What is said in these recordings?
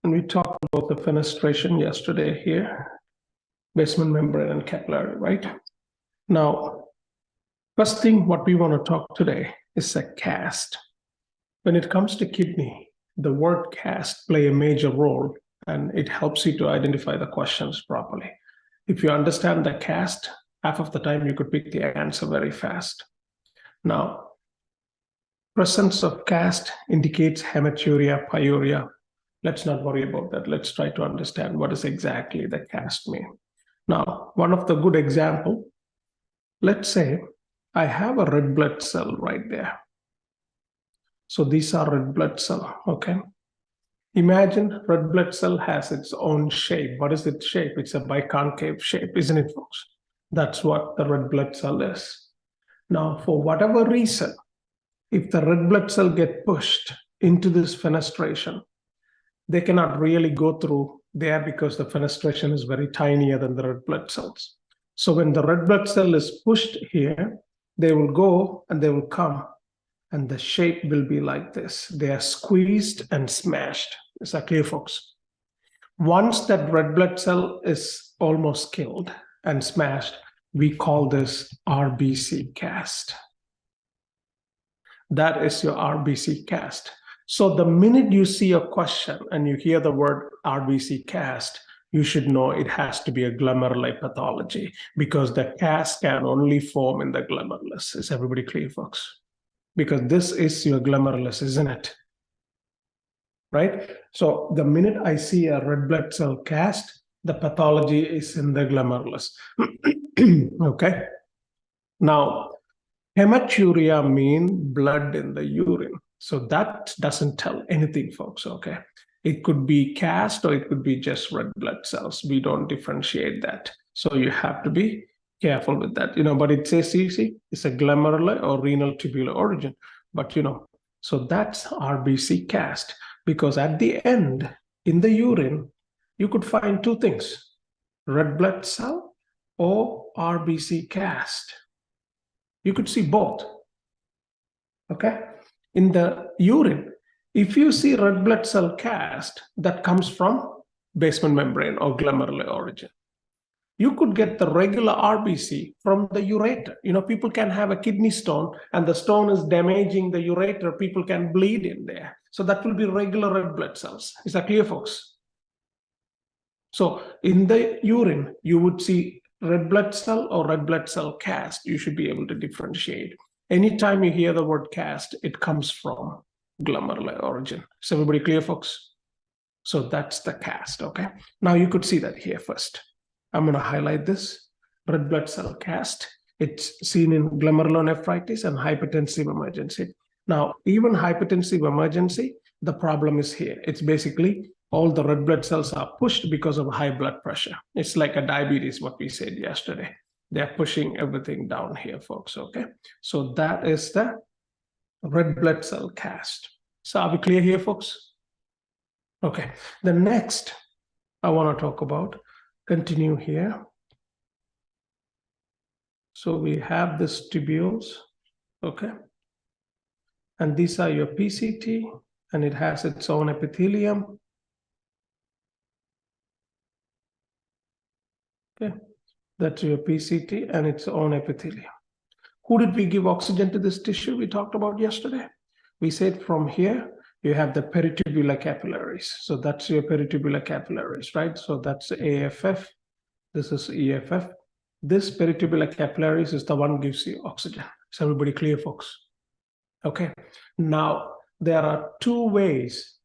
And we talked about the fenestration yesterday here, basement membrane and capillary, right? Now, first thing what we want to talk today is a cast. When it comes to kidney, the word cast play a major role, and it helps you to identify the questions properly. If you understand the cast, half of the time you could pick the answer very fast. Now, presence of cast indicates hematuria, pyuria. Let's not worry about that. Let's try to understand what is exactly the cast mean. Now, one of the good example, let's say I have a red blood cell right there. So these are red blood cell, okay? Imagine red blood cell has its own shape. What is its shape? It's a biconcave shape, isn't it, folks? That's what the red blood cell is. Now, for whatever reason, if the red blood cell get pushed into this fenestration, they cannot really go through there because the fenestration is very tinier than the red blood cells. So when the red blood cell is pushed here, they will go and they will come, and the shape will be like this. They are squeezed and smashed. Is that clear, folks? Once that red blood cell is almost killed and smashed, we call this RBC cast. That is your RBC cast. So the minute you see a question and you hear the word RBC cast, you should know it has to be a glomerular pathology, because the cast can only form in the glomerulus. Is everybody clear, folks? Because this is your glomerulus, isn't it? Right? So the minute I see a red blood cell cast, the pathology is in the glomerulus. Okay? Now, hematuria mean blood in the urine. So that doesn't tell anything, folks, okay? It could be cast or it could be just red blood cells. We don't differentiate that. So you have to be careful with that, but it says, see, it's a glomerular or renal tubular origin. But, so that's RBC cast, because at the end, in the urine, you could find two things, red blood cell or RBC cast. You could see both, okay? In the urine, if you see red blood cell cast, that comes from basement membrane or glomerular origin. You could get the regular RBC from the ureter. People can have a kidney stone and the stone is damaging the ureter. People can bleed in there. So that will be regular red blood cells. Is that clear, folks? So in the urine, you would see red blood cell or red blood cell cast. You should be able to differentiate. Anytime you hear the word cast, it comes from glomerular origin. Is everybody clear, folks? So that's the cast, okay? Now you could see that here first. I'm going to highlight this red blood cell cast. It's seen in glomerulonephritis and hypertensive emergency. Now, even hypertensive emergency, the problem is here. It's basically all the red blood cells are pushed because of high blood pressure. It's like a diabetes, what we said yesterday. They're pushing everything down here, folks, okay? So that is the red blood cell cast. So are we clear here, folks? Okay, the next I want to talk about, continue here. So we have this tubules, okay? And these are your PCT, and it has its own epithelium. Okay, that's your PCT and its own epithelium. Who did we give oxygen to this tissue we talked about yesterday? We said from here, you have the peritubular capillaries. So that's your peritubular capillaries, right? So that's AFF. This is EFF. This peritubular capillaries is the one gives you oxygen. Is everybody clear, folks? Okay. Now, there are two ways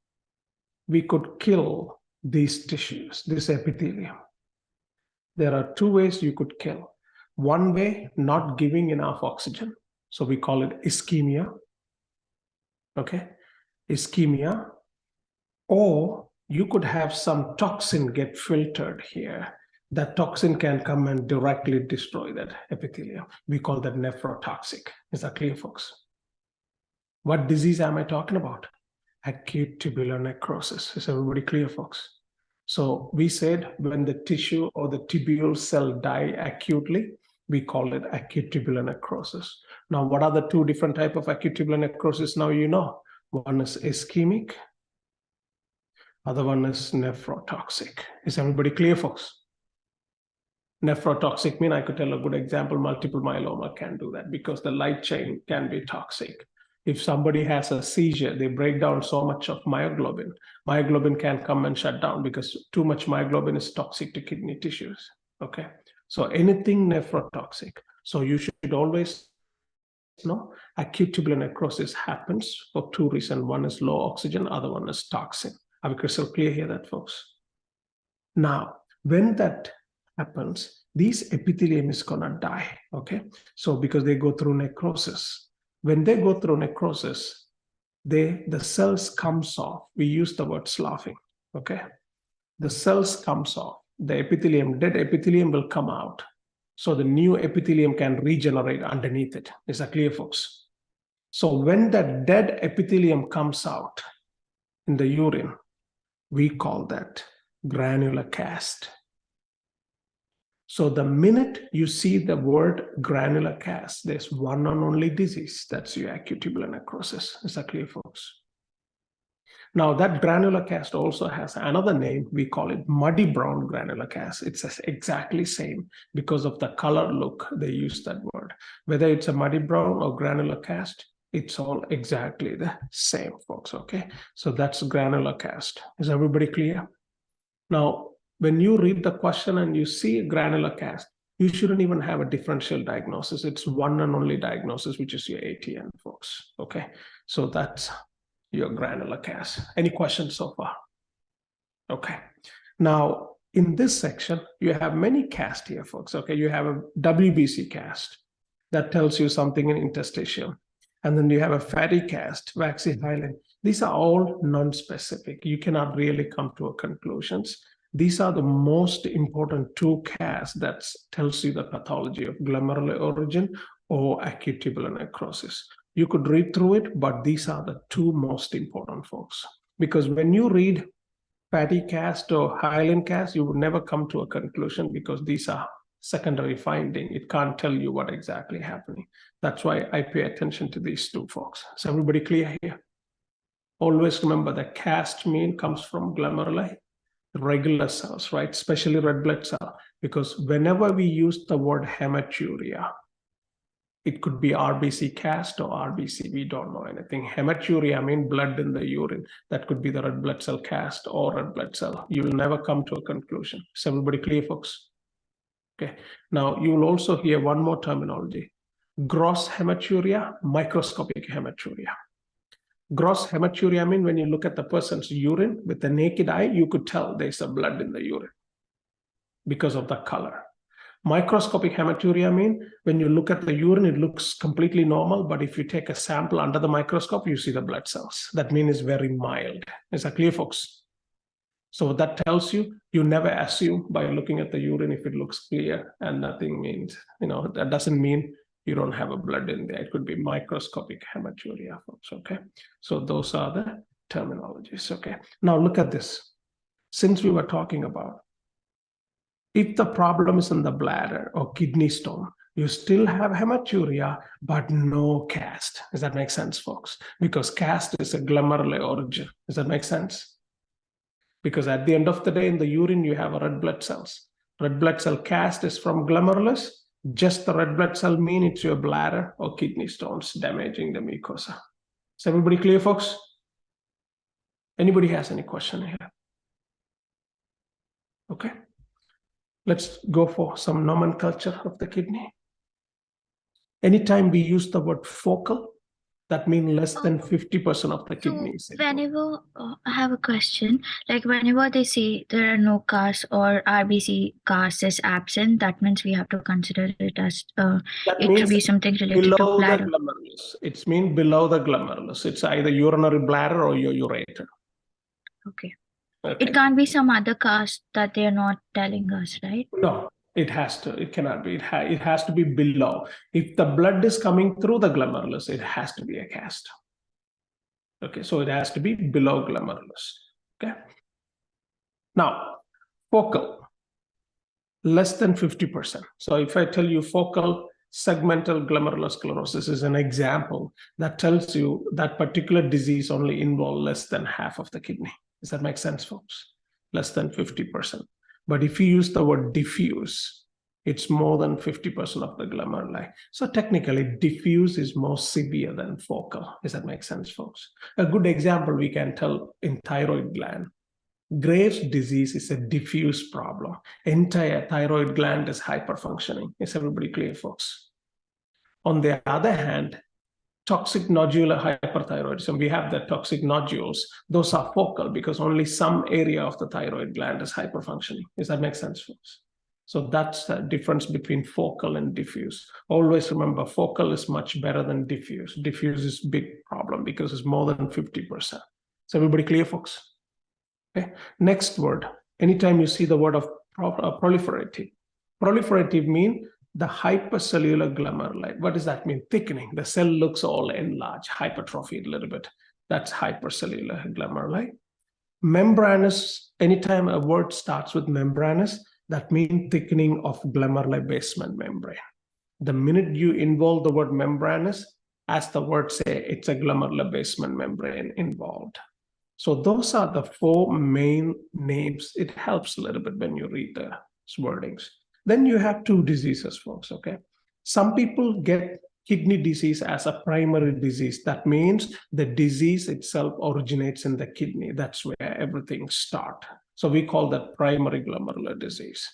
we could kill these tissues, this epithelium. There are two ways you could kill. One way, not giving enough oxygen. So we call it ischemia. Okay. Ischemia. Or you could have some toxin get filtered here. That toxin can come and directly destroy that epithelium. We call that nephrotoxic. Is that clear, folks? What disease am I talking about? Acute tubular necrosis. Is everybody clear, folks? So we said when the tissue or the tubule cell die acutely, we call it acute tubular necrosis. Now, what are the two different types of acute tubular necrosis? Now you know. One is ischemic. Other one is nephrotoxic. Is everybody clear, folks? Nephrotoxic mean I could tell a good example, multiple myeloma can do that because the light chain can be toxic. If somebody has a seizure, they break down so much of myoglobin. Myoglobin can come and shut down because too much myoglobin is toxic to kidney tissues. Okay, so anything nephrotoxic. So you should always know acute tubular necrosis happens for two reasons. One is low oxygen, other one is toxin. Are we crystal clear here, that folks? Now, when that happens, these epithelium is gonna die. Okay, so because they go through necrosis. When they go through necrosis, the cells comes off. We use the word sloughing. Okay, the cells comes off. The epithelium, dead epithelium will come out. So the new epithelium can regenerate underneath it. Is that clear, folks? So when that dead epithelium comes out in the urine, we call that granular cast. So the minute you see the word granular cast, there's one and only disease. That's your acute tubular necrosis. Is that clear, folks? Now that granular cast also has another name. We call it muddy brown granular cast. It's exactly same because of the color look. They use that word. Whether it's a muddy brown or granular cast, it's all exactly the same, folks. Okay, so that's granular cast. Is everybody clear? Now, when you read the question and you see a granular cast, you shouldn't even have a differential diagnosis. It's one and only diagnosis, which is your ATN, folks. Okay, so that's your granular cast. Any questions so far? Okay, now in this section, you have many casts here, folks. Okay, you have a WBC cast that tells you something in interstitium. And then you have a fatty cast, waxy hyaline. These are all non-specific. You cannot really come to a conclusions. These are the most important two casts that tells you the pathology of glomerular origin or acute tubular necrosis. You could read through it, but these are the two most important, folks. Because when you read fatty cast or hyaline cast, you would never come to a conclusion because these are secondary finding. It can't tell you what exactly happening. That's why I pay attention to these two, folks. Is everybody clear here? Always remember that cast mean comes from glomerular regular cells, right? Especially red blood cell, because whenever we use the word hematuria, it could be RBC cast or RBC. We don't know anything. Hematuria means blood in the urine. That could be the red blood cell cast or red blood cell. You will never come to a conclusion. Is everybody clear, folks? Okay. Now you will also hear one more terminology: gross hematuria, microscopic hematuria. Gross hematuria means when you look at the person's urine with the naked eye, you could tell there's a blood in the urine because of the color. Microscopic hematuria means when you look at the urine, it looks completely normal, but if you take a sample under the microscope, you see the blood cells. That means it's very mild. Is that clear, folks? So that tells you, you never assume by looking at the urine if it looks clear and nothing means, that doesn't mean you don't have a blood in there. It could be microscopic hematuria, folks, okay? So those are the terminologies, okay? Now look at this. Since we were talking about, if the problem is in the bladder or kidney stone, you still have hematuria, but no cast. Does that make sense, folks? Because cast is a glomerular origin. Does that make sense? Because at the end of the day, in the urine, you have red blood cells. Red blood cell cast is from glomerulus. Just the red blood cell mean it's your bladder or kidney stones damaging the mucosa. Is everybody clear, folks? Anybody has any question here? Okay. Let's go for some nomenclature of the kidney. Anytime we use the word focal, that means less than 50% of the kidneys. Whenever I have a question, like whenever they say there are no casts or RBC cast is absent, that means we have to consider it as it should be something related to bladder. It means below the glomerulus. It's either urinary bladder or your ureter. Okay. It can't be some other cast that they're not telling us, right? No. It has to. It cannot be. It has to be below. If the blood is coming through the glomerulus, it has to be a cast. Okay, so it has to be below glomerulus. Okay. Now, focal, less than 50%. So if I tell you focal segmental glomerulosclerosis is an example that tells you that particular disease only involves less than half of the kidney. Does that make sense, folks? Less than 50%. But if you use the word diffuse, it's more than 50% of the glomeruli. So technically, diffuse is more severe than focal. Does that make sense, folks? A good example we can tell in thyroid gland. Graves' disease is a diffuse problem. Entire thyroid gland is hyperfunctioning. Is everybody clear, folks? On the other hand, toxic nodular hyperthyroidism, we have the toxic nodules. Those are focal because only some area of the thyroid gland is hyperfunctioning. Does that make sense, folks? So that's the difference between focal and diffuse. Always remember, focal is much better than diffuse. Diffuse is a big problem because it's more than 50%. Is everybody clear, folks? Okay. Next word. Anytime you see the word of proliferative. Proliferative means the hypercellular glomeruli. What does that mean? Thickening. The cell looks all enlarged, hypertrophied a little bit. That's hypercellular glomeruli. Membranous, anytime a word starts with membranous, that means thickening of glomerular basement membrane. The minute you involve the word membranous, as the word say, it's a glomerular basement membrane involved. So those are the four main names. It helps a little bit when you read the wordings. Then you have two diseases, folks, okay? Some people get kidney disease as a primary disease. That means the disease itself originates in the kidney. That's where everything starts. So we call that primary glomerular disease.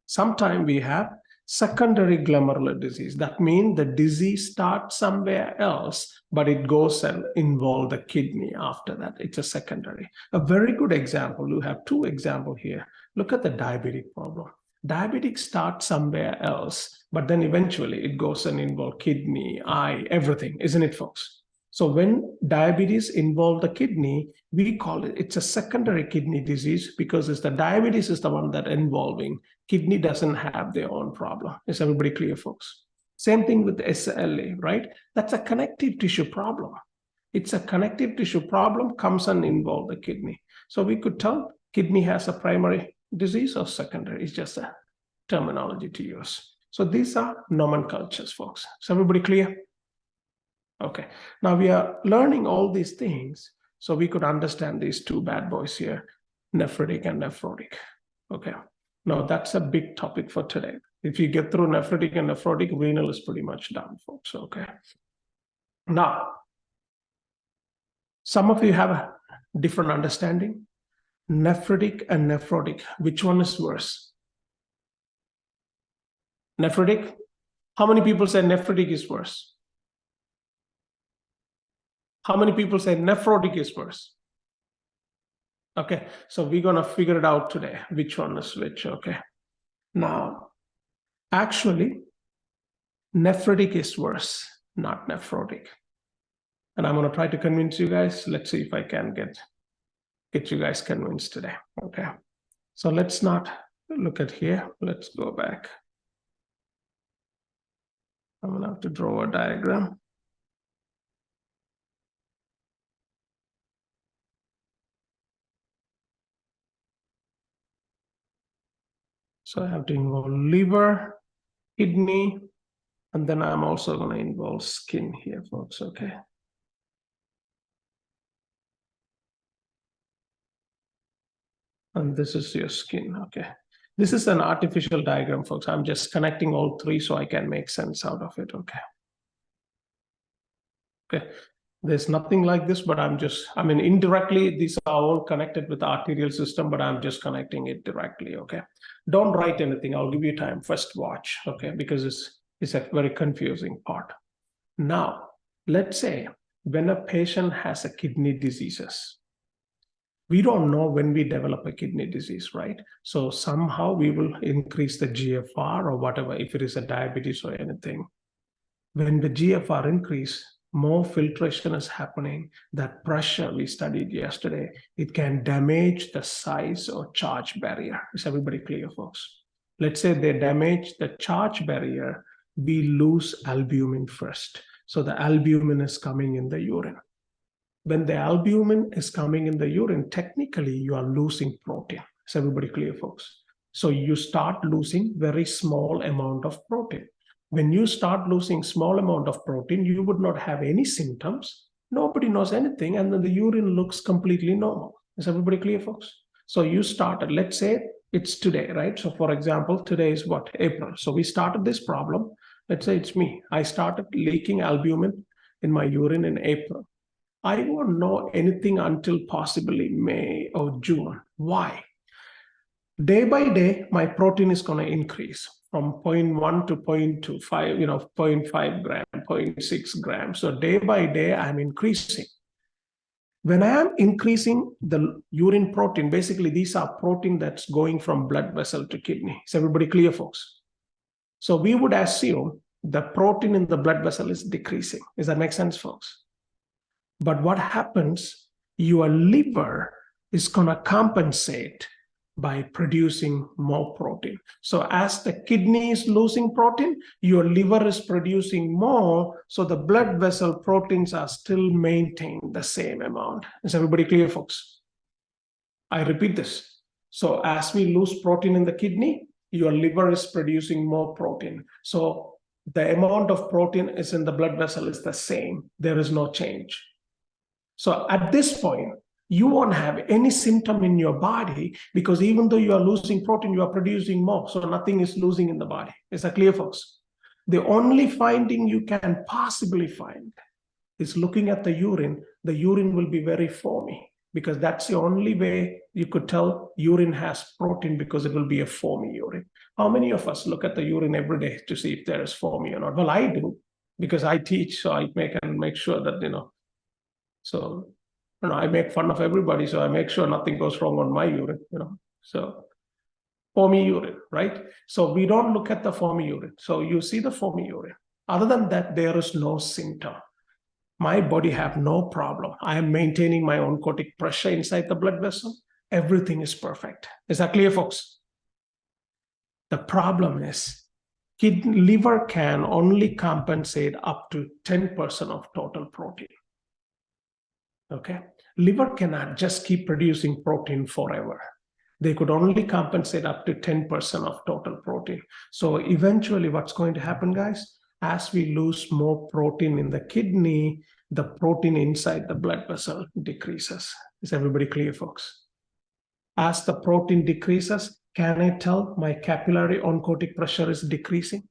Sometimes we have secondary glomerular disease. That means the disease starts somewhere else, but it goes and involves the kidney after that. It's a secondary. A very good example, you have two examples here. Look at the diabetic problem. Diabetic starts somewhere else, but then eventually it goes and involves kidney, eye, everything, isn't it, folks? So when diabetes involves the kidney, we call it, it's a secondary kidney disease because it's the diabetes is the one that involving. Kidney doesn't have their own problem. Is everybody clear, folks? Same thing with the SLA, right? That's a connective tissue problem. It's a connective tissue problem, comes and involve the kidney. So we could tell kidney has a primary disease or secondary. It's just a terminology to use. So these are nomenclatures, folks. Is everybody clear? Okay, now we are learning all these things so we could understand these two bad boys here, nephritic and nephrotic. Okay, now that's a big topic for today. If you get through nephritic and nephrotic, renal is pretty much done, folks. Okay, now some of you have a different understanding. Nephritic and nephrotic, which one is worse? Nephritic? How many people say nephritic is worse? How many people say nephrotic is worse? Okay, so we're going to figure it out today, which one is which, okay? Now, actually, nephritic is worse, not nephrotic. And I'm going to try to convince you guys. Let's see if I can get you guys convinced today, okay? So let's not look at here. Let's go back. I'm going to have to draw a diagram. So I have to involve liver, kidney, and then I'm also going to involve skin here, folks, okay? And this is your skin, okay? This is an artificial diagram, folks. I'm just connecting all three so I can make sense out of it, okay? Okay, there's nothing like this, but I mean, indirectly, these are all connected with the arterial system, but I'm just connecting it directly, okay? Don't write anything. I'll give you time. First watch, okay? Because it's a very confusing part. Now, let's say when a patient has a kidney diseases, we don't know when we develop a kidney disease, right? So somehow we will increase the GFR or whatever, if it is a diabetes or anything. When the GFR increase, more filtration is happening. That pressure we studied yesterday, it can damage the size or charge barrier. Is everybody clear, folks? Let's say they damage the charge barrier, we lose albumin first. So the albumin is coming in the urine. When the albumin is coming in the urine, technically you are losing protein. Is everybody clear, folks? So you start losing very small amount of protein. When you start losing small amount of protein, you would not have any symptoms. Nobody knows anything. And then the urine looks completely normal. Is everybody clear, folks? So you started, let's say it's today, right? So for example, today is what? April. So we started this problem. Let's say it's me. I started leaking albumin in my urine in April. I won't know anything until possibly May or June. Why? Day by day, my protein is going to increase from 0.1 to 0.25, 0.5 gram, 0.6 grams. So day by day, I'm increasing. When I am increasing the urine protein, basically these are protein that's going from blood vessel to kidney. Is everybody clear, folks? So we would assume the protein in the blood vessel is decreasing. Does that make sense, folks? But what happens, your liver is going to compensate by producing more protein. So as the kidney is losing protein, your liver is producing more. So the blood vessel proteins are still maintaining the same amount. Is everybody clear, folks? I repeat this. So as we lose protein in the kidney, your liver is producing more protein. So the amount of protein is in the blood vessel is the same. There is no change. So at this point, you won't have any symptom in your body because even though you are losing protein, you are producing more. So nothing is losing in the body. Is that clear, folks? The only finding you can possibly find is looking at the urine. The urine will be very foamy because that's the only way you could tell urine has protein because it will be a foamy urine. How many of us look at the urine every day to see if there is foamy or not? Well, I do because I teach, so I make sure that, so I make fun of everybody, so I make sure nothing goes wrong on my urine, So foamy urine, right? So we don't look at the foamy urine. So you see the foamy urine. Other than that, there is no symptom. My body have no problem. I am maintaining my oncotic pressure inside the blood vessel. Everything is perfect. Is that clear, folks? The problem is liver can only compensate up to 10% of total protein. Okay, liver cannot just keep producing protein forever. They could only compensate up to 10% of total protein. So eventually what's going to happen, guys, as we lose more protein in the kidney, the protein inside the blood vessel decreases. Is everybody clear, folks? As the protein decreases, can I tell my capillary oncotic pressure is decreasing?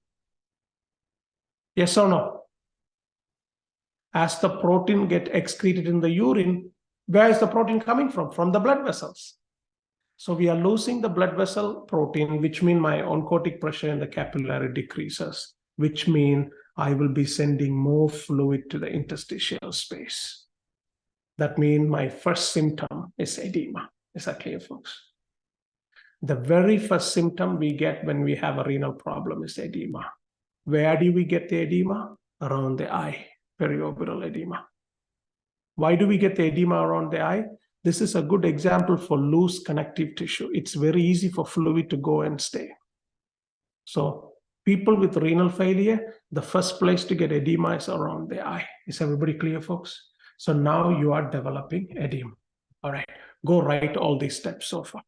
Yes or no? As the protein get excreted in the urine, where is the protein coming from? From the blood vessels. So we are losing the blood vessel protein, which means my oncotic pressure in the capillary decreases, which means I will be sending more fluid to the interstitial space. That means my first symptom is edema. Is that clear, folks? The very first symptom we get when we have a renal problem is edema. Where do we get the edema? Around the eye. Periorbital edema. Why do we get the edema around the eye? This is a good example for loose connective tissue. It's very easy for fluid to go and stay. So people with renal failure, the first place to get edema is around the eye. Is everybody clear, folks? So now you are developing edema. All right, go write all these steps so far.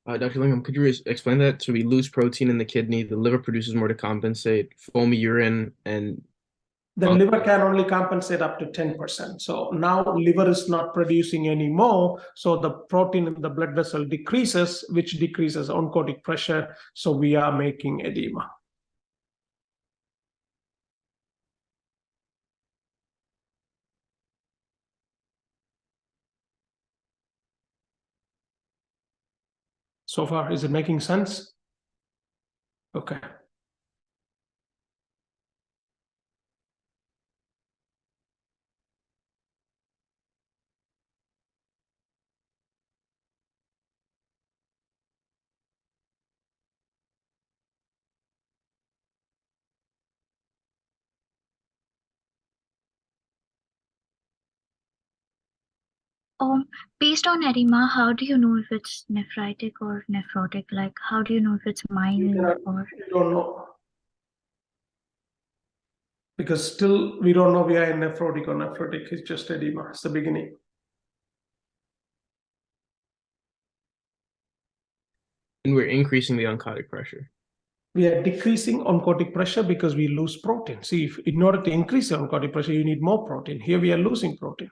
Dr. Lingham, could you explain that? So we lose protein in the kidney, the liver produces more to compensate, foamy urine, and the liver can only compensate up to 10%. So now liver is not producing any more. So the protein in the blood vessel decreases, which decreases oncotic pressure. So we are making edema. So far, is it making sense? Okay. Based on edema, how do you know if it's nephritic or nephrotic? Like, how do you know if it's mild or? We don't know. Because still we don't know we are in nephrotic or nephrotic. It's just edema. It's the beginning. And we're increasing the oncotic pressure. We are decreasing oncotic pressure because we lose protein. See, if in order to increase the oncotic pressure, you need more protein. Here we are losing protein.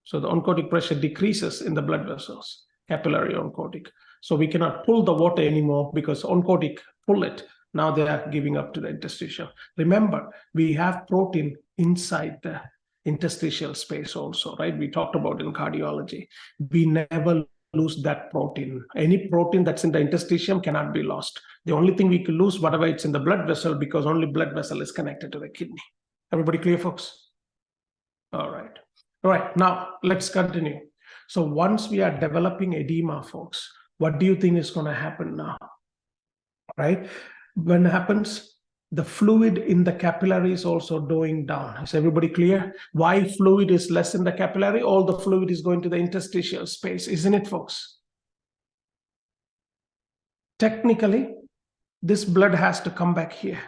So the oncotic pressure decreases in the blood vessels, capillary oncotic. So we cannot pull the water anymore because oncotic pull it. Now they are giving up to the interstitial. Remember, we have protein inside the interstitial space also, right? We talked about in cardiology. We never lose that protein. Any protein that's in the interstitium cannot be lost. The only thing we can lose, whatever it's in the blood vessel, because only blood vessel is connected to the kidney. Everybody clear, folks? All right. All right, now let's continue. So once we are developing edema, folks, what do you think is going to happen now? Right? When it happens, the fluid in the capillary is also going down. Is everybody clear? Why fluid is less in the capillary? All the fluid is going to the interstitial space, isn't it, folks? Technically, this blood has to come back here,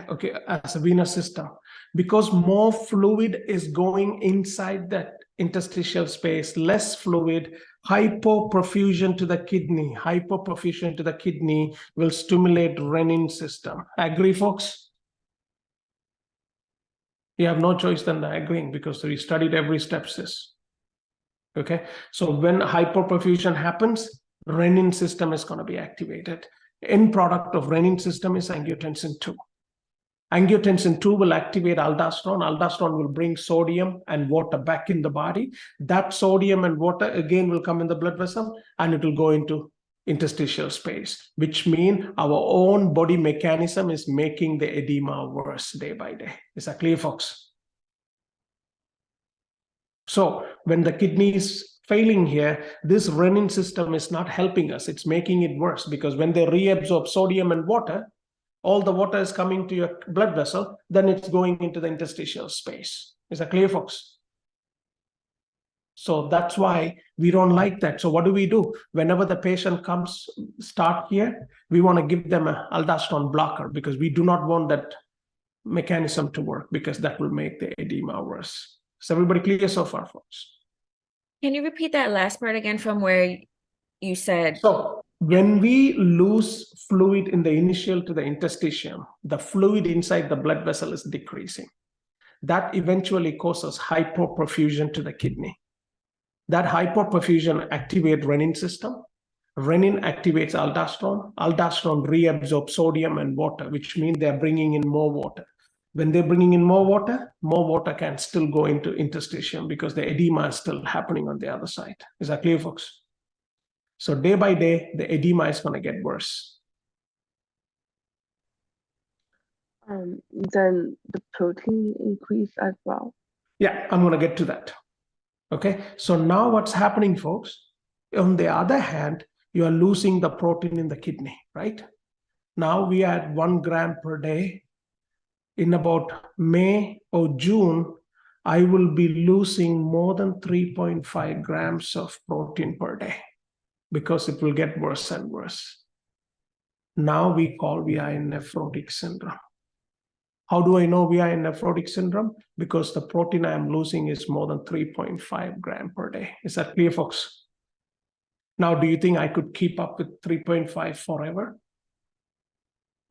okay, as a venous system, because more fluid is going inside that interstitial space, less fluid, hypoperfusion to the kidney. Hypoperfusion to the kidney will stimulate renin system. Agree, folks? You have no choice than agreeing because we studied every step, sis. Okay, so when hypoperfusion happens, renin system is going to be activated. End product of renin system is angiotensin 2. Angiotensin 2 will activate aldosterone. Aldosterone will bring sodium and water back in the body. That sodium and water again will come in the blood vessel and it will go into interstitial space, which means our own body mechanism is making the edema worse day by day. Is that clear, folks? So when the kidney is failing here, this renin system is not helping us. It's making it worse because when they reabsorb sodium and water, all the water is coming to your blood vessel, then it's going into the interstitial space. Is that clear, folks? So that's why we don't like that. So what do? Whenever the patient comes, start here, we want to give them an aldosterone blocker because we do not want that mechanism to work because that will make the edema worse. Is everybody clear so far, folks? Can you repeat that last part again from where you said? So when we lose fluid in the initial to the interstitium, the fluid inside the blood vessel is decreasing. That eventually causes hypoperfusion to the kidney. That hypoperfusion activates renin system. Renin activates aldosterone. Aldosterone reabsorbs sodium and water, which means they're bringing in more water. When they're bringing in more water can still go into interstitium because the edema is still happening on the other side. Is that clear, folks? So day by day, the edema is going to get worse. Then the protein increase as well. Yeah, I'm going to get to that. Okay, so now what's happening, folks? On the other hand, you are losing the protein in the kidney, right? Now we are at 1 gram per day. In about May or June, I will be losing more than 3.5 grams of protein per day because it will get worse and worse. Now we are in nephrotic syndrome. How do I know we are in nephrotic syndrome? Because the protein I am losing is more than 3.5 grams per day. Is that clear, folks? Now, do you think I could keep up with 3.5 forever?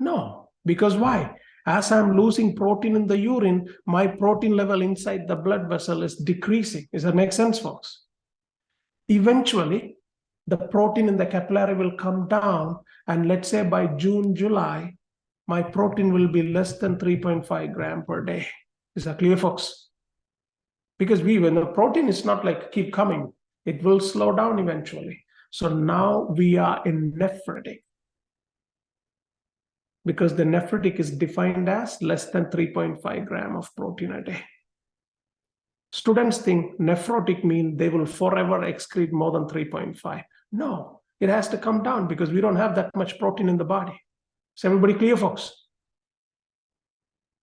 No, because why? As I'm losing protein in the urine, my protein level inside the blood vessel is decreasing. Does that make sense, folks? Eventually, the protein in the capillary will come down, and let's say by June, July, my protein will be less than 3.5 grams per day. Is that clear, folks? Because when the protein is not like keep coming, it will slow down eventually. So now we are in nephrotic. Because the nephrotic is defined as less than 3.5 grams of protein a day. Students think nephrotic means they will forever excrete more than 3.5. No, it has to come down because we don't have that much protein in the body. Is everybody clear, folks?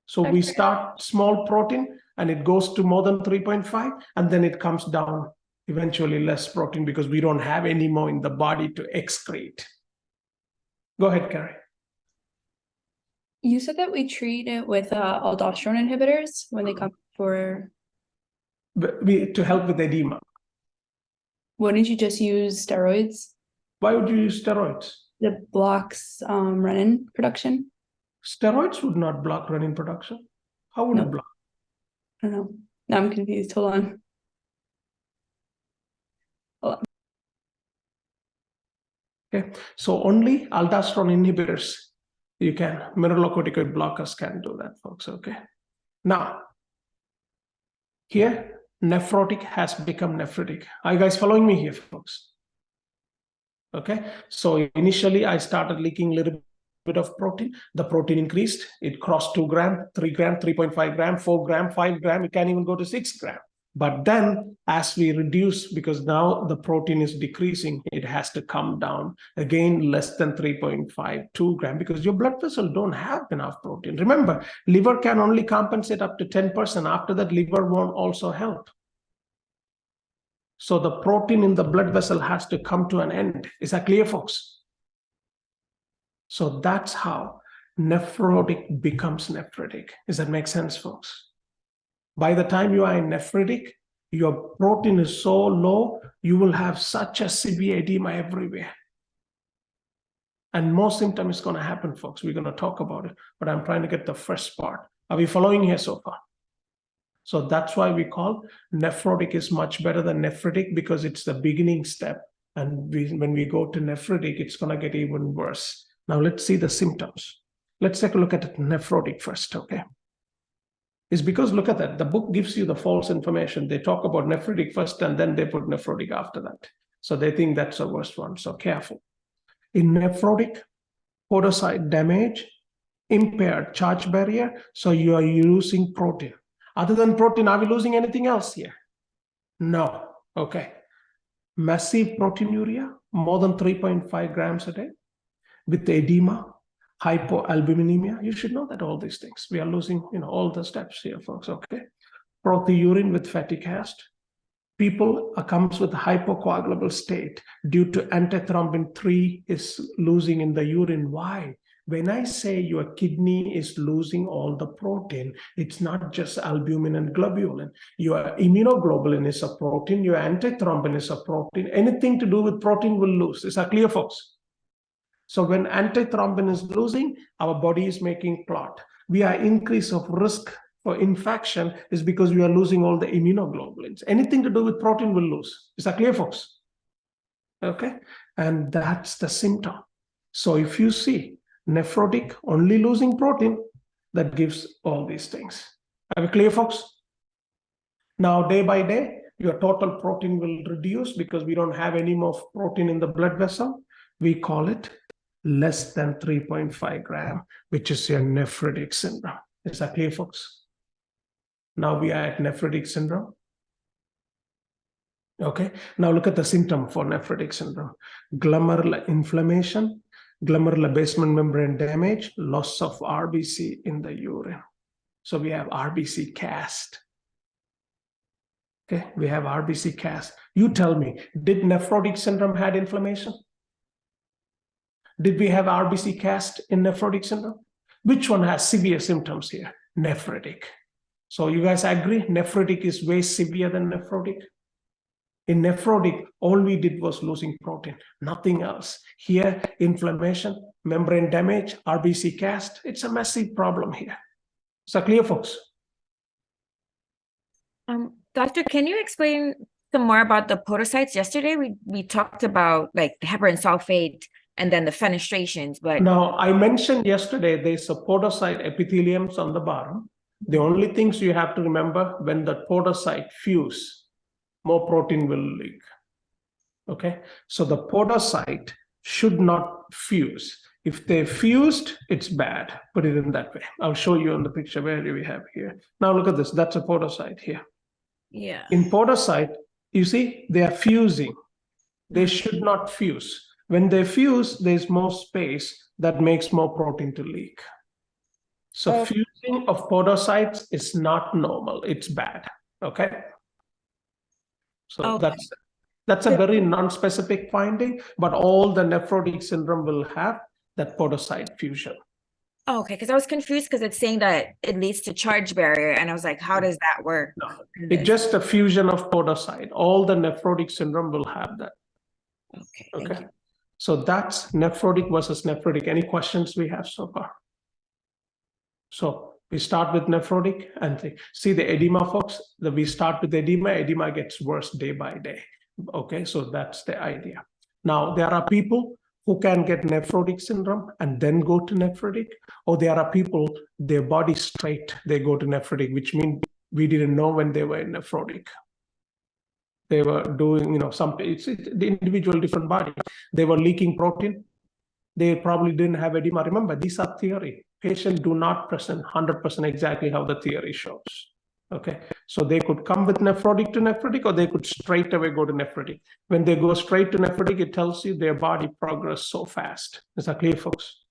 So we start small protein and it goes to more than 3.5 and then it comes down eventually less protein because we don't have any more in the body to excrete. Go ahead, Carrie. You said that we treat it with aldosterone inhibitors when they come for... To help with edema. Wouldn't you just use steroids? Why would you use steroids? It blocks renin production. Steroids would not block renin production. How would No. it block? I don't know. Now I'm confused. Hold on. Okay, so only aldosterone inhibitors, you can, mineralocorticoid blockers can do that, folks. Okay, now here nephrotic has become nephritic. Are you guys following me here, folks? Okay, so initially I started leaking a little bit of protein. The protein increased. It crossed 2 gram, 3 gram, 3.5 gram, 4 gram, 5 gram. It can even go to 6 gram. But then as we reduce, because now the protein is decreasing, it has to come down again less than 3.5, 2 gram, because your blood vessels don't have enough protein. Remember, liver can only compensate up to 10%. After that, liver won't also help. So the protein in the blood vessel has to come to an end. Is that clear, folks? So that's how nephrotic becomes nephritic. Does that make sense, folks? By the time you are in nephritic, your protein is so low, you will have such a severe edema everywhere. And more symptom is going to happen, folks. We're going to talk about it, but I'm trying to get the first part. Are we following here so far? So that's why we call nephrotic is much better than nephritic, because it's the beginning step. And when we go to nephritic, it's going to get even worse. Now let's see the symptoms. Let's take a look at nephrotic first, okay? It's because, look at that, the book gives you the false information. They talk about nephritic first and then they put nephrotic after that. So they think that's the worst one, so careful. In nephrotic, podocyte damage, impaired charge barrier, so you are losing protein. Other than protein, are we losing anything else here? No, okay. Massive proteinuria, more than 3.5 grams a day, with edema, hypoalbuminemia. You should know that all these things. We are losing, all the steps here, folks, okay? Proteurine with fatty cast. People comes with hypocoagulable state due to antithrombin 3 is losing in the urine. Why? When I say your kidney is losing all the protein, it's not just albumin and globulin. Your immunoglobulin is a protein, your antithrombin is a protein. Anything to do with protein will lose. Is that clear, folks? So when antithrombin is losing, our body is making clot. We are increase of risk for infection is because we are losing all the immunoglobulins. Anything to do with protein will lose. Is that clear, folks? Okay, and that's the symptom. So if you see nephrotic only losing protein, that gives all these things. Are we clear, folks? Now, day by day, your total protein will reduce because we don't have any more protein in the blood vessel. We call it less than 3.5 gram, which is your nephritic syndrome. Is that clear, folks? Now we are at nephritic syndrome. Okay, now look at the symptom for nephritic syndrome. Glomerular inflammation, glomerular basement membrane damage, loss of RBC in the urine. So we have RBC cast. Okay, we have RBC cast. You tell me, did nephrotic syndrome had inflammation? Did we have RBC cast in nephrotic syndrome? Which one has severe symptoms here? Nephritic. So you guys agree nephritic is way severe than nephrotic? In nephrotic, all we did was losing protein, nothing else. Here, inflammation, membrane damage, RBC cast, it's a massive problem here. Is that clear, folks? Doctor, can you explain some more about the podocytes? Yesterday, we talked about like the heparan sulfate and then the fenestrations, but now I mentioned yesterday there's a podocyte epitheliums on the bottom. The only things you have to remember, when the podocyte fuse, more protein will leak. Okay, so the podocyte should not fuse. If they fused, it's bad. Put it in that way. I'll show you on the picture where we have here. Now look at this. That's a podocyte here. yeah. In podocyte, you see, they are fusing. They should not fuse. When they fuse, there's more space that makes more protein to leak. So fusing of podocytes is not normal. It's bad. Okay. So that's a very non-specific finding, but all the nephrotic syndrome will have that podocyte fusion. Oh, okay, because I was confused because it's saying that it leads to charge barrier, and I was like, how does that work? No, it's just a fusion of podocyte. All the nephrotic syndrome will have that. Okay, thank you. So that's nephrotic versus nephrotic. Any questions we have so far? So we start with nephrotic and see the edema, folks. We start with edema. Edema gets worse day by day. Okay, so that's the idea. Now, there are people who can get nephrotic syndrome and then go to nephrotic, or there are people, their body straight, they go to nephrotic, which means we didn't know when they were in nephrotic. They were doing, it's the individual different body. They were leaking protein. They probably didn't have edema. Remember, these are theory. Patients do not present 100% exactly how the theory shows. Okay, so they could come with nephrotic to nephrotic, or they could straight away go to nephrotic. When they go straight to nephrotic, it tells you their body progress so fast. Is that clear, folks?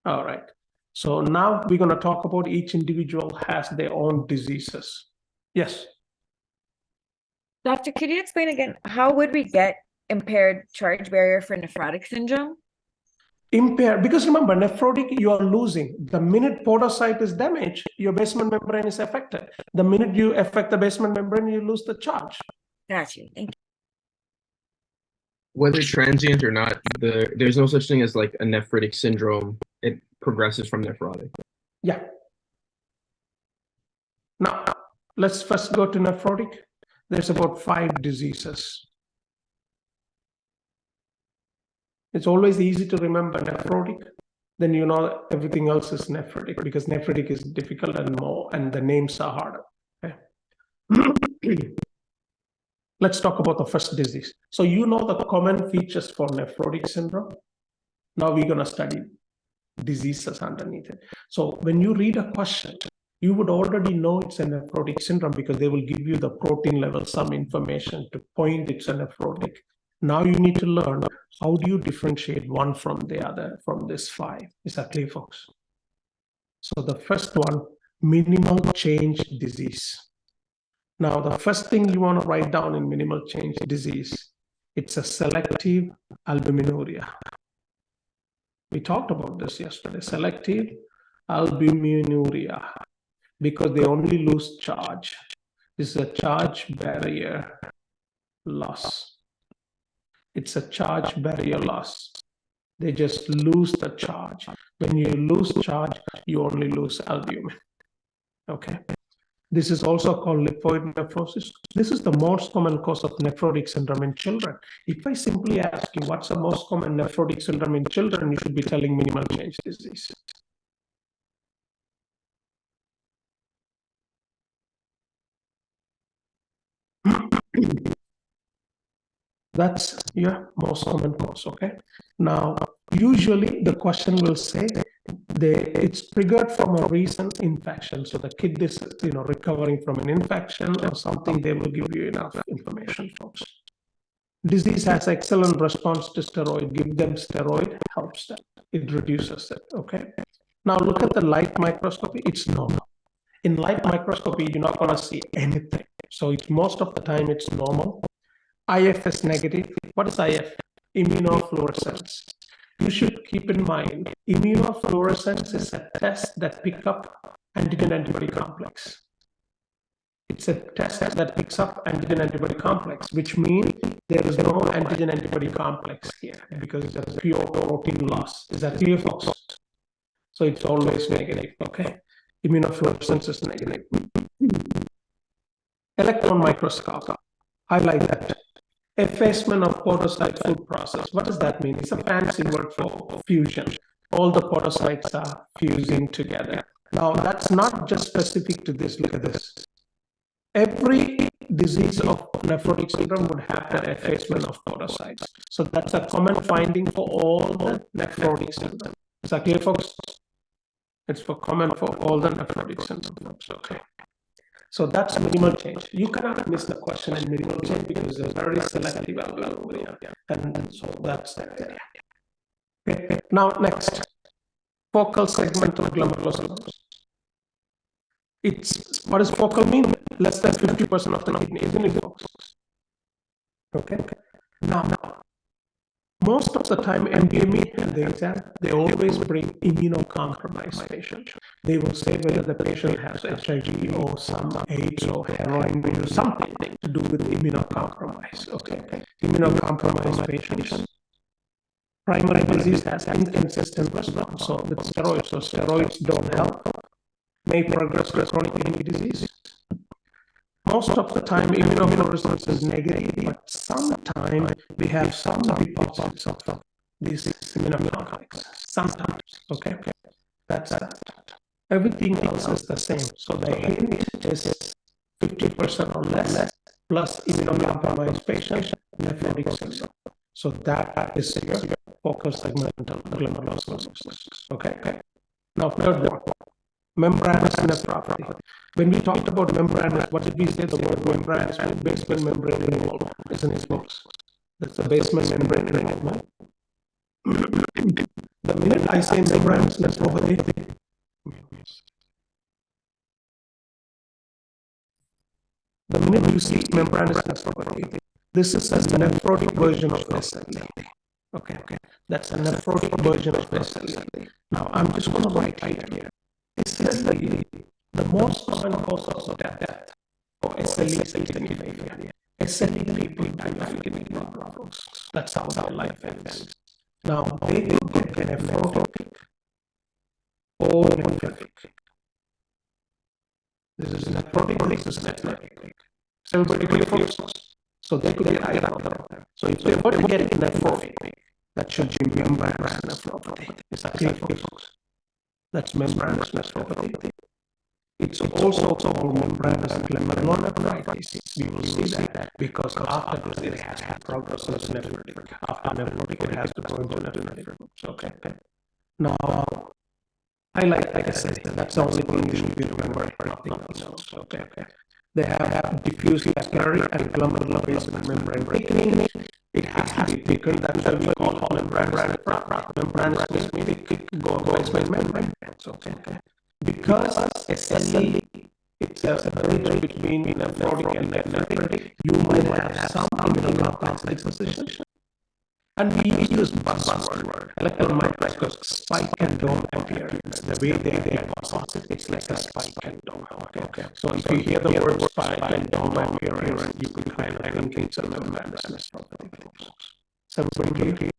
All right. So now we're going to talk about each individual has their own diseases. Yes. Doctor, could you explain again, how would we get impaired charge barrier for nephrotic syndrome? Impaired, because remember, nephrotic, you are losing. The minute podocyte is damaged, your basement membrane is affected. The minute you affect the basement membrane, you lose the charge. Got you. Thank you. Whether transient or not, there's no such thing as like a nephritic syndrome. It progresses from nephrotic. Yeah. Now, let's first go to nephrotic. There's about 5 diseases. It's always easy to remember nephrotic. Then you know everything else is nephritic, because nephritic is difficult and the names are harder. Okay. Let's talk about the first disease. So you know the common features for nephrotic syndrome. Now we're going to study diseases underneath it. So when you read a question, you would already know it's a nephrotic syndrome because they will give you the protein level, some information to point it's a nephrotic. Now you need to learn, how do you differentiate one from the other from this 5? Is that clear, folks? So the first one, minimal change disease. Now, the first thing you want to write down in minimal change disease, it's a selective albuminuria. We talked about this yesterday, selective albuminuria, because they only lose charge. This is a charge barrier loss. It's a charge barrier loss. They just lose the charge. When you lose charge, you only lose albumin. Okay. This is also called lipoid nephrosis. This is the most common cause of nephrotic syndrome in children. If I simply ask you what's the most common nephrotic syndrome in children, you should be telling minimal change disease. That's your most common cause, okay? Now, usually the question will say it's triggered from a recent infection. So the kid is, recovering from an infection or something, they will give you enough information, folks. Disease has excellent response to steroid. Give them steroid, helps them. It reduces it, okay? Now look at the light microscopy, it's normal. In light microscopy, you're not gonna see anything. So it's most of the time it's normal. IF is negative. What is IF? Immunofluorescence. You should keep in mind, immunofluorescence is a test that picks up antigen-antibody complex. It's a test that picks up antigen-antibody complex, which means there is no antigen-antibody complex here because it's a pure protein loss. Is that clear, folks? So it's always negative, okay? Immunofluorescence is negative. Electron microscope. Highlight that. Effacement of podocyte food process. What does that mean? It's a fancy word for fusion. All the podocytes are fusing together. Now, that's not just specific to this. Look at this. Every disease of nephrotic syndrome would have the effacement of podocytes. So that's a common finding for all the nephrotic syndrome. Is that clear, folks? It's common for all the nephrotic syndrome. Okay. So that's minimal change. You cannot miss the question in minimal change because it's very selective albuminuria. And so that's the area. Okay. Now, next, focal segmental glomerulosclerosis. What does focal mean? Less than 50% of the kidney, isn't it, folks? Okay. Now, most of the time, MDME and the exam, they always bring immunocompromised patients. They will say whether the patient has HIV or some AIDS or heroin or something to do with immunocompromise. Okay. Immunocompromised patients, Primary disease has inconsistent response. So with steroids, so steroids don't help, may progress to chronic kidney disease. Most of the time, immunofluorescence is negative, but sometimes we have some deposits of these immunoglobulins. Sometimes, okay? That's that. Everything else is the same. So the hint is 50% or less, plus immunocompromised patient, nephrotic syndrome. So that is your focal segmental glomerulonephrosis. Okay. Now, third one, membranous nephropathy. When we talked about membranous, what did we say? The word membranous, basement membrane removal, isn't it, folks? That's the basement membrane removal. The minute I say membranous nephropathy, the minute you see membranous nephropathy, this is a nephrotic version of SLE. Okay. That's a nephrotic version of SLE. Now, I'm just going to write here. SLE, the most common cause of death for SLE is kidney failure. SLE people die of kidney problems. That's how their life ends. Now, they will get nephrotic or nephrotic. This is nephrotic, this is nephrotic. So everybody clear for yourselves. So they could get either of them. So if they were to get nephrotic, that should be membranous nephropathy. Is that clear for folks? That's membranous nephropathy. It's also called membranous glomerulonephritis. We will see that because after this it has to progress to nephrotic. After nephrotic, it has to go into nephrotic. Okay. Now, like I said, that's the only thing you should be remembering. Nothing else. Okay. They have diffuse capillary and glomerular basement membrane thickening. It has to be thickened. That's why we call it membranous nephropathy. Membranous means it goes basement membrane. Okay. Because SLE, it's a bridge between nephrotic and nephrotic, you might have some immunocompromised disposition. And we use this buzzword, electron microscope, spike and dome appearance. The way they deposit, it's like a spike and dome. Okay. So if you hear the word spike and dome appearance, you could kind of think it's a membranous nephropathy. So everybody clear?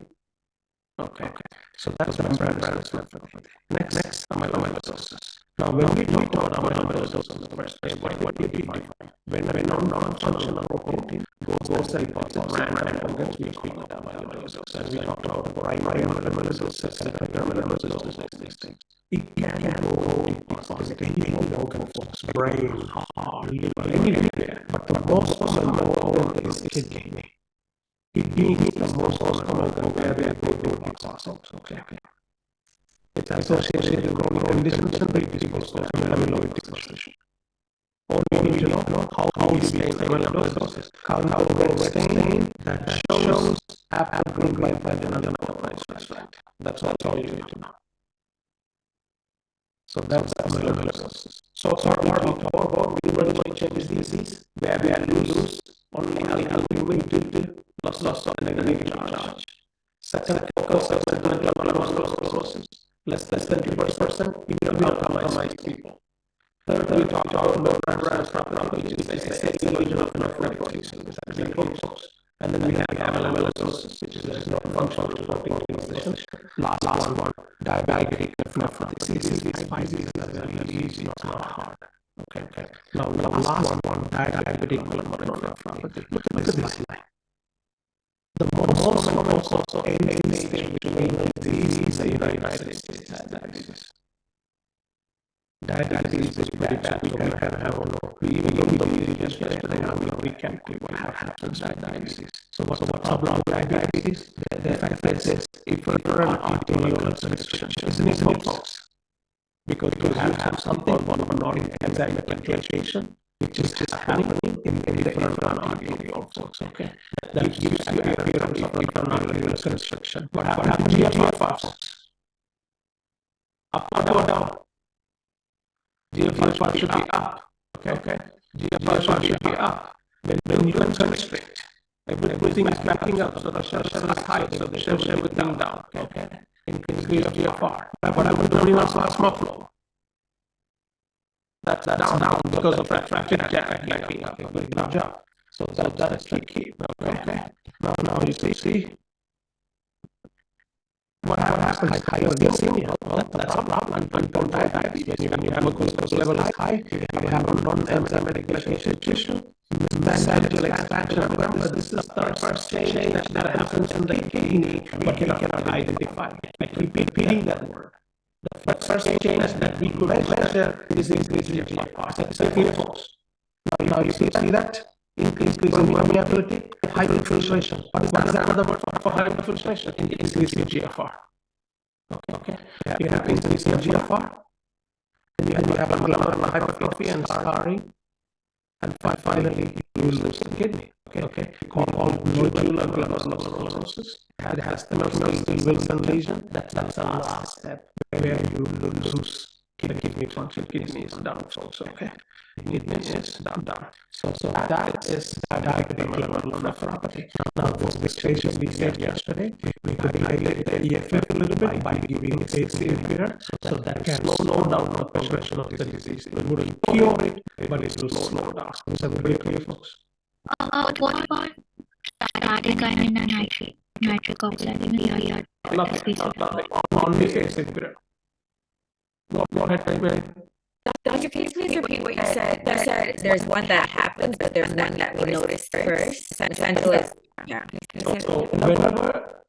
Okay. So that's membranous nephropathy. Next, amyloidosis. Now, when we talk about amyloidosis in the first place, what we define? When a non-functional protein goes and deposits random organs, we call it amyloidosis. As we talked about primary amyloidosis, secondary amyloidosis, these things. It can go deposit any organ, folks, brain, heart, liver, anywhere. But the most common organ is kidney. Kidney is the most common organ where they go to deposit. Okay. It's associated with chronic conditions and amyloid deposition. Only need to know how we stain amyloidosis. Count stain that shows after green by vaginal amyloidosis. That's all you need to know. So that's amyloidosis. So far we talked about neurological disease where we lose only alpha-mediated loss of negative charge. Second, focus on segmental glomerulonephrosis. Less than 20% immunocompromised people. Third, we talked about membranous nephropathy, which is a version of nephrotic syndrome. And then we have amyloidosis, which is a non-functional protein condition. Last one, diabetic nephropathy. This is very easy, it's not hard. Okay. Now the last one, diabetic glomerulonephropathy. Look at this line. The most common cause of end-stage renal disease in the United States is diabetes. Diabetes is very bad, so we can have we just yesterday we can what happens with diabetes. So what's the problem with diabetes? The effect is if you're an arterial restriction, isn't it, folks? Because you have something called enzyme glycation, which is happening in different arterial folks. Okay, that gives you appearance of arterial restriction. What happens to GFR, folks? Up or down? GFR should be up. Okay. GFR should be up. When you constrict, everything is backing up, so the pressure is high, so they shove everything down. Okay. Increase GFR. What happened to renal plasma flow? That's down because of that traffic jam backing up. Good job. So that's the key. Okay. Now you see. What happens? Hypoglycemia. That's a problem. Uncontrolled diabetes. When you have a glucose level is high, you have a non-enzymatic glycation. Mesangial expansion. Remember, this is the first change that happens in the kidney, but you cannot identify. I keep repeating that word. The first change that we could measure is increase in GFR. That's clear, folks. Now you see that? Increase in permeability, hyperfiltration. What is another word for hyperfiltration? Increase in GFR. Okay. You have increase in GFR, and you have a glomerular hypertrophy and scarring, and finally you lose the kidney. Okay. Called nodular glomerulosclerosis. It has the Wilson lesion. That's the last step where you lose kidney function. Kidney is down, folks. Okay. Kidney is down. So that is diabetic glomerular nephropathy. Now, this patient we said yesterday, we could highlight the EFF a little bit by giving ACE inhibitor, so that can slow down the progression of the disease. It wouldn't cure it, but it will slow down. So very clear, folks. What about bradykinin and nitric oxide? Nothing. Only ACE inhibitor. Go ahead. Dr. Can you please repeat what you said? You said there's one that happens, but there's one that we noticed first. Essentially, yeah. So whenever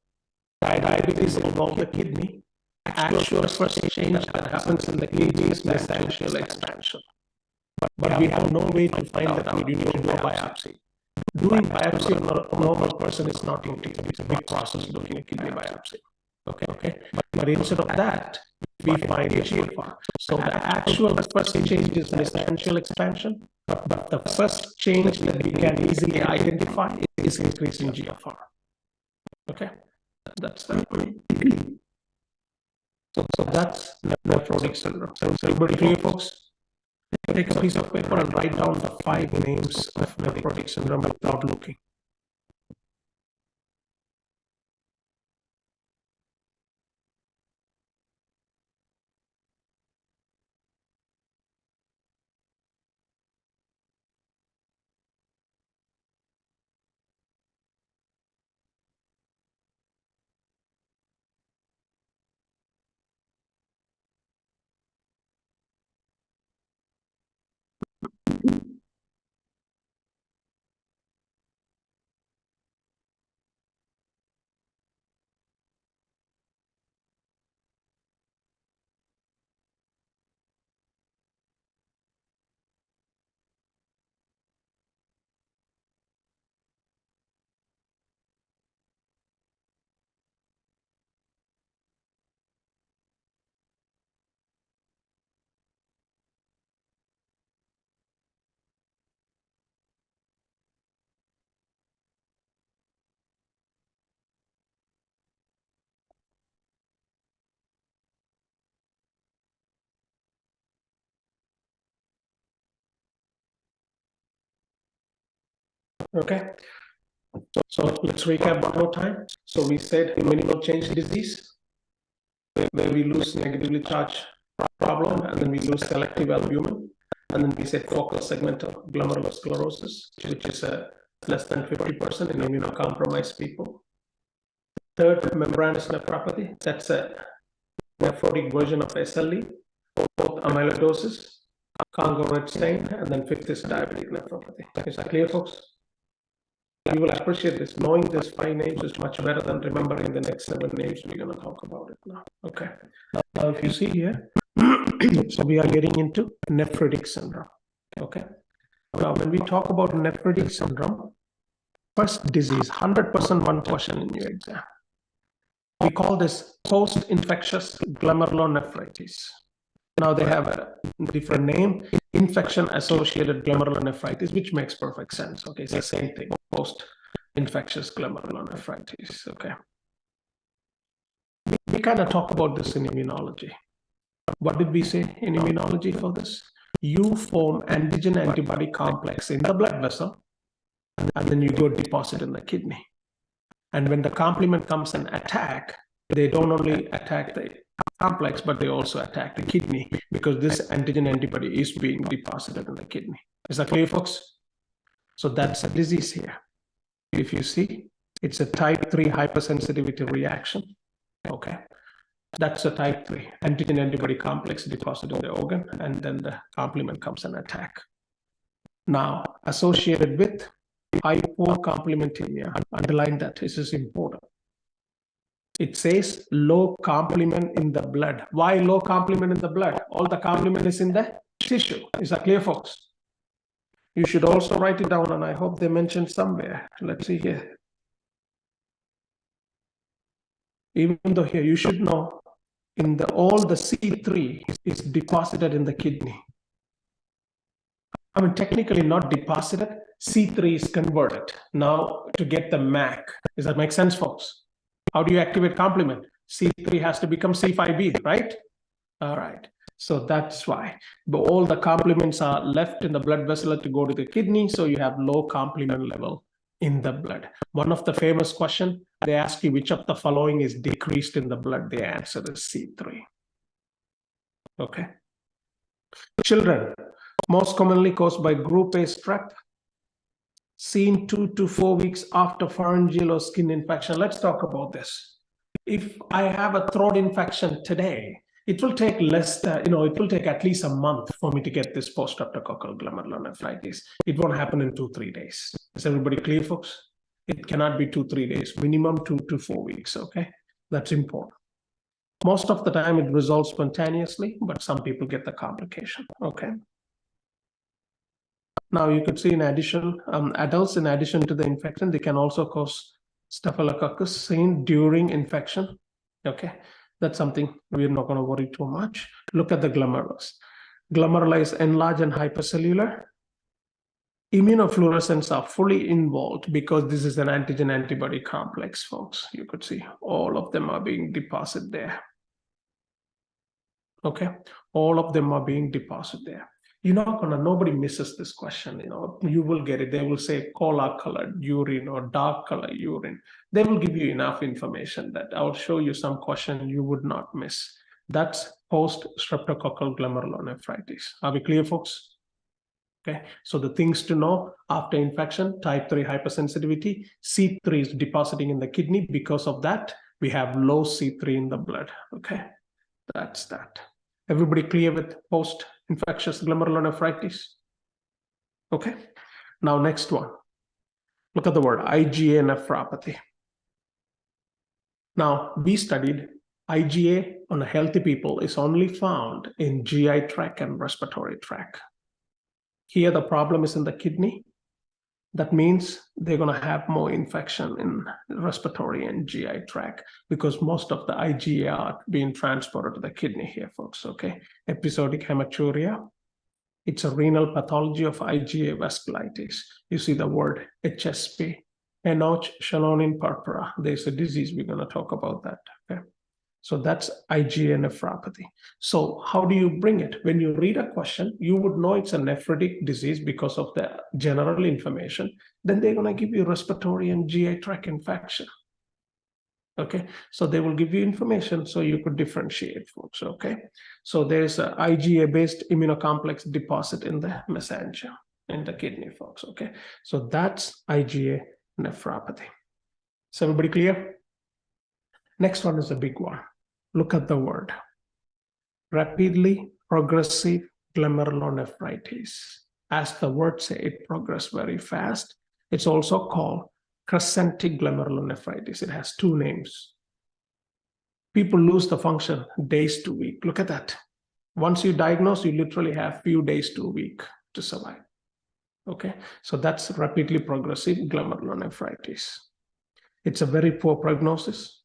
diabetes involves the kidney, actual first change that happens in the kidney is mesangial expansion. But we have no way to find that out. You need to do a biopsy. Doing biopsy on a normal person is not easy. It's a big process looking at kidney biopsy. Okay. But instead of that, we find a GFR. So the actual first change is mesangial expansion, but the first change that we can easily identify is increase in GFR. Okay, that's that. So that's nephrotic syndrome. So everybody clear, folks? Take a piece of paper and write down the 5 names of nephrotic syndrome without looking. Okay, so let's recap one more time. So we said minimal change disease, where we lose negatively charged problem, and then we lose selective albumin, and then we said focal segmental glomerulosclerosis, which is less than 50% in immunocompromised people. Third, membranous nephropathy, that's a nephrotic version of SLE, both amyloidosis, Congo red stain, and then fifth is diabetic nephropathy. Is that clear, folks? You will appreciate this. Knowing these 5 names is much better than remembering the next 7 names. We're going to talk about it now. Okay. Now, if you see here, so we are getting into nephritic syndrome. Okay. Now, when we talk about nephritic syndrome, first disease, 100% one question in your exam. We call this post-infectious glomerulonephritis. Now they have a different name, infection-associated glomerulonephritis, which makes perfect sense. Okay, it's the same thing, post-infectious glomerulonephritis. Okay. We kind of talk about this in immunology. What did we say in immunology for this? You form antigen antibody complex in the blood vessel, and then you go deposit in the kidney. And when the complement comes and attack, they don't only attack the complex, but they also attack the kidney because this antigen antibody is being deposited in the kidney. Is that clear, folks? So that's a disease here. If you see, it's a type 3 hypersensitivity reaction. Okay. That's a type 3 antigen antibody complex deposit in the organ, and then the complement comes and attack. Now, associated with hypocomplementemia, underline that, this is important. It says low complement in the blood. Why low complement in the blood? All the complement is in the tissue. Is that clear, folks? You should also write it down, and I hope they mentioned somewhere. Let's see here. Even though here you should know, all the C3 is deposited in the kidney. I mean, technically not deposited, C3 is converted now to get the MAC. Does that make sense, folks? How do you activate complement? C3 has to become C5b, right? All right. So that's why. But all the complements are left in the blood vessel to go to the kidney, so you have low complement level in the blood. One of the famous questions, they ask you which of the following is decreased in the blood. The answer is C3. Okay. Children, most commonly caused by group A strep, seen 2 to 4 weeks after pharyngeal or skin infection. Let's talk about this. If I have a throat infection today, it will take it will take at least a month for me to get this post-streptococcal glomerulonephritis. It won't happen in 2-3 days. Is everybody clear, folks? It cannot be 2-3 days, minimum 2 to 4 weeks, okay? That's important. Most of the time it resolves spontaneously, but some people get the complication, okay? Now you could see in addition, adults, in addition to the infection, they can also cause staphylococcus seen during infection, okay? That's something we're not going to worry too much. Look at the glomerulus. Glomeruli is enlarged and hypercellular. Immunofluorescence are fully involved because this is an antigen antibody complex, folks. You could see all of them are being deposited there. Okay, all of them are being deposited there. Nobody misses this question. You will get it. They will say cola colored urine or dark color urine. They will give you enough information that I will show you some question you would not miss. That's post-streptococcal glomerulonephritis. Are we clear, folks? Okay, so the things to know after infection, type 3 hypersensitivity, C3 is depositing in the kidney. Because of that, we have low C3 in the blood. Okay, that's that. Everybody clear with post-infectious glomerulonephritis? Okay, now next one. Look at the word IgA nephropathy. Now, we studied IgA on healthy people is only found in GI tract and respiratory tract. Here, the problem is in the kidney. That means they're going to have more infection in respiratory and GI tract because most of the IgA are being transported to the kidney here, folks, okay? Episodic hematuria. It's a renal pathology of IgA vasculitis. You see the word HSP, Henoch-Shallonin purpura. There's a disease, we're going to talk about that, okay? So that's IgA nephropathy. So how do you bring it? When you read a question, you would know it's a nephritic disease because of the general information. Then they're going to give you respiratory and GI tract infection. Okay, so they will give you information so you could differentiate, folks, okay? So there's an IgA-based immunocomplex deposit in the mesangium, in the kidney, folks, okay? So that's IgA nephropathy. Is everybody clear? Next one is a big one. Look at the word. Rapidly progressive glomerulonephritis. As the word says, it progresses very fast. It's also called crescentic glomerulonephritis. It has 2 names. People lose the function days to week. Look at that. Once you diagnose, you literally have few days to a week to survive. Okay, so that's rapidly progressive glomerulonephritis. It's a very poor prognosis.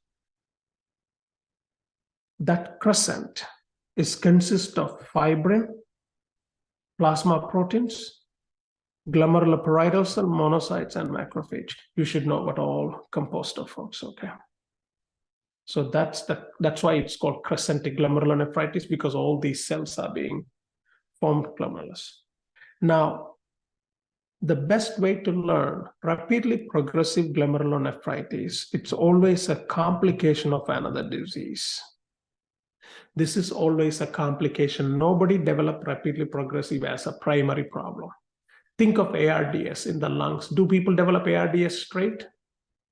That crescent consists of fibrin, plasma proteins, glomerulopyridal cell, monocytes, and macrophage. You should know what all composed of, folks, okay? So that's why it's called crescentic glomerulonephritis, because all these cells are being formed glomerulus. Now, the best way to learn rapidly progressive glomerulonephritis, it's always a complication of another disease. This is always a complication. Nobody developed rapidly progressive as a primary problem. Think of ARDS in the lungs. Do people develop ARDS straight?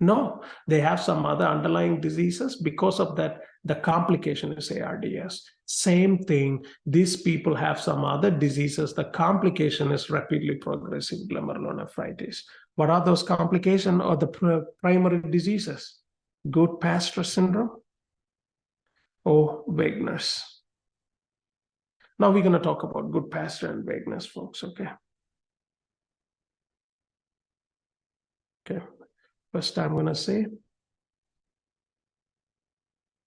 No, they have some other underlying diseases. Because of that, the complication is ARDS. Same thing, these people have some other diseases. The complication is rapidly progressive glomerulonephritis. What are those complications or the primary diseases? Goodpasture syndrome or Wegener's. Now we're going to talk about Goodpasture and Wegener's, folks, okay? Okay. First, I'm going to say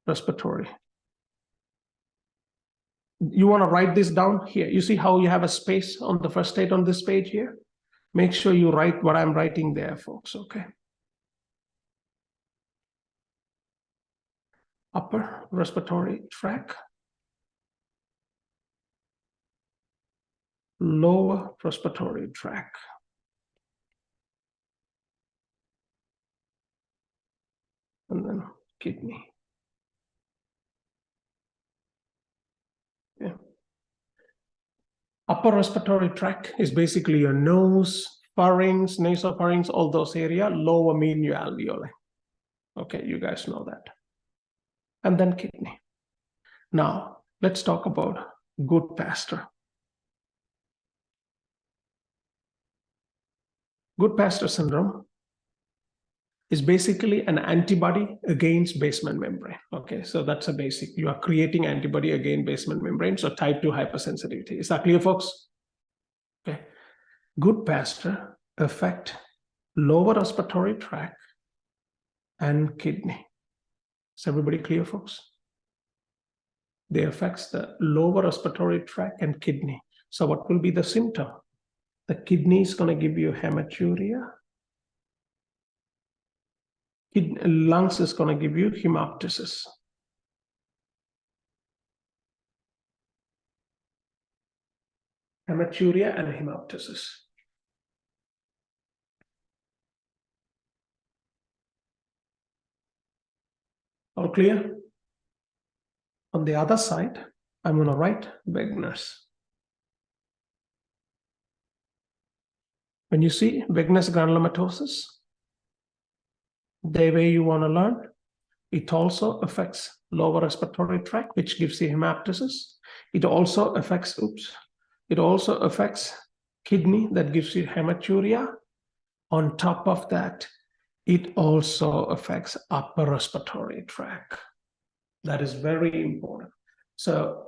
respiratory. You want to write this down here. You see how you have a space on the first state on this page here? Make sure you write what I'm writing there, folks, okay? Upper respiratory tract. Lower respiratory tract. And then kidney. Yeah. Upper respiratory tract is basically your nose, pharynx, nasopharynx, all those areas, lower medial alveoli. Okay, you guys know that. And then kidney. Now, let's talk about Goodpasture. Goodpasture syndrome is basically an antibody against basement membrane. Okay, so that's a basic. You are creating antibody against basement membrane, so type 2 hypersensitivity. Is that clear, folks? Okay. Goodpasture affect lower respiratory tract and kidney. Is everybody clear, folks? They affects the lower respiratory tract and kidney. So what will be the symptom? The kidney is going to give you hematuria. Lungs is going to give you hemoptysis. Hematuria and hemoptysis. All clear? On the other side, I'm going to write Wegener's. When you see Wegener's granulomatosis, the way you want to learn, it also affects lower respiratory tract, which gives you hemoptysis. It also affects, it also affects kidney, that gives you hematuria. On top of that, it also affects upper respiratory tract. That is very important. So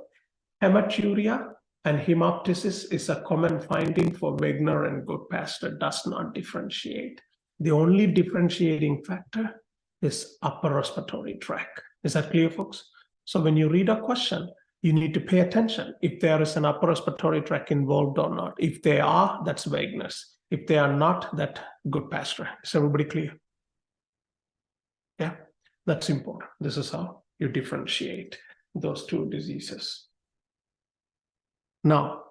hematuria and hemoptysis is a common finding for Wegener and Goodpasture, does not differentiate. The only differentiating factor is upper respiratory tract. Is that clear, folks? So when you read a question, you need to pay attention if there is an upper respiratory tract involved or not. If they are, that's Wegener's. If they are not, that Goodpasture. Is everybody clear? Yeah, that's important. This is how you differentiate those two diseases. Now,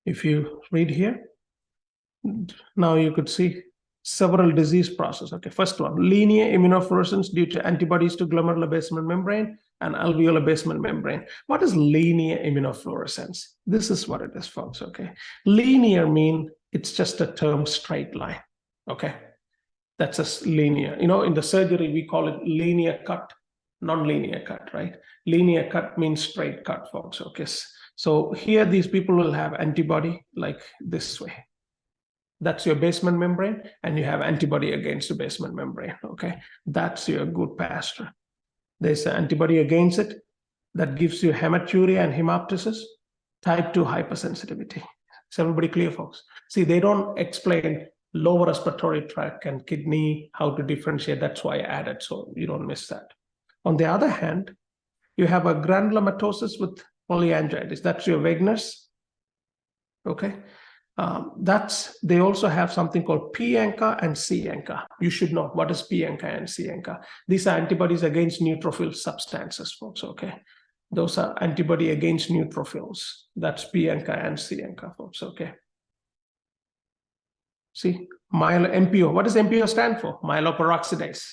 if you read here, now you could see several disease processes. Okay, first one, linear immunofluorescence due to antibodies to glomerular basement membrane and alveolar basement membrane. What is linear immunofluorescence? This is what it is, folks, okay? Linear mean it's just a term straight line, okay? That's a linear. You know, in the surgery, we call it linear cut, non-linear cut, right? Linear cut means straight cut, folks, okay? So here, these people will have antibody like this way. That's your basement membrane, and you have antibody against the basement membrane, okay? That's your Goodpasture. There's an antibody against it that gives you hematuria and hemoptysis, type 2 hypersensitivity. Is everybody clear, folks? See, they don't explain lower respiratory tract and kidney, how to differentiate. That's why I added, so you don't miss that. On the other hand, you have a granulomatosis with polyangiitis. That's your Wegener's, okay? They also have something called P-ANCA and C-ANCA. You should know what is P-ANCA and C-ANCA. These are antibodies against neutrophil substances, folks, okay? Those are antibody against neutrophils. That's P-ANCA and C-ANCA, folks, okay? See, MPO. What does MPO stand for? Myeloperoxidase.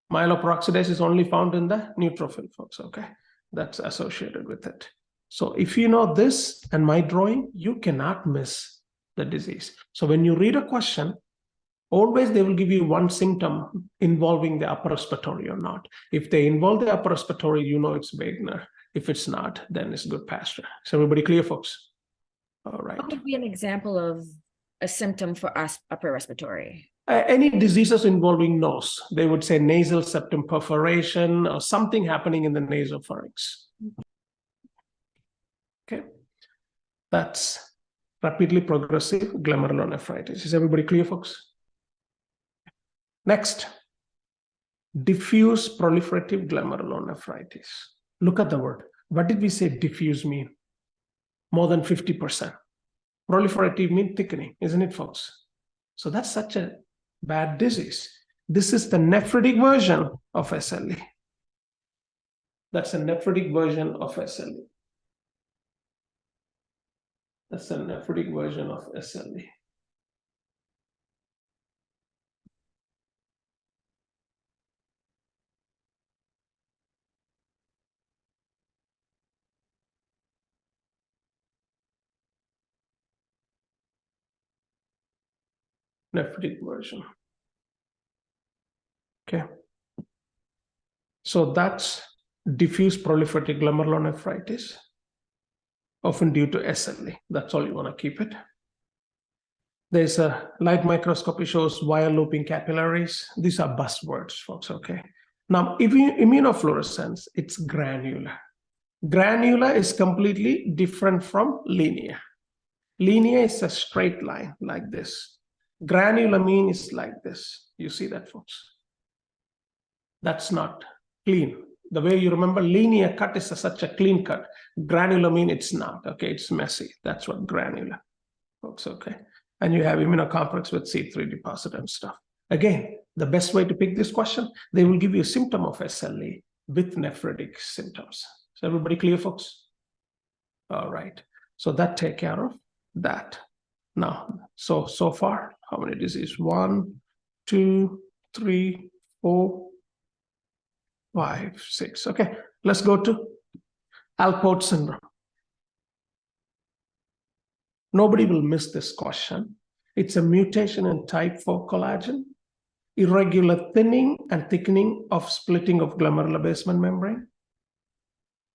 Myeloperoxidase is only found in the neutrophil, folks, okay? That's associated with it. So if you know this and my drawing, you cannot miss the disease. So when you read a question, always they will give you one symptom involving the upper respiratory or not. If they involve the upper respiratory, you know it's Wegener. If it's not, then it's Goodpasture. Is everybody clear, folks? All right. What would be an example of a symptom for us upper respiratory? Any diseases involving nose, they would say nasal septum perforation or something happening in the nasopharynx. Okay, that's rapidly progressive glomerulonephritis. Is everybody clear, folks? Next, diffuse proliferative glomerulonephritis. Look at the word. What did we say diffuse mean? More than 50%. Proliferative means thickening, isn't it, folks? So that's such a bad disease. This is the nephritic version of SLE. That's a nephritic version of SLE. That's a nephritic version of SLE. Nephritic version. Okay. So that's diffuse proliferative glomerulonephritis, often due to SLE. That's all you want to keep it. There's a light microscopy shows wire looping capillaries. These are buzzwords, folks, okay? Now, immunofluorescence, it's granular. Granular is completely different from linear. Linear is a straight line like this. Granular mean is like this. You see that, folks? That's not clean. The way you remember linear cut is such a clean cut. Granular mean it's not, okay? It's messy. That's what granular, folks, okay? And you have immunocomplex with C3 deposit and stuff. Again, the best way to pick this question, they will give you a symptom of SLE with nephritic symptoms. Is everybody clear, folks? All right. So that take care of that. Now, so far, how many diseases? 1, 2, 3, 4, 5, 6. Okay, let's go to Alport syndrome. Nobody will miss this question. It's a mutation in type 4 collagen, irregular thinning and thickening of splitting of glomerular basement membrane.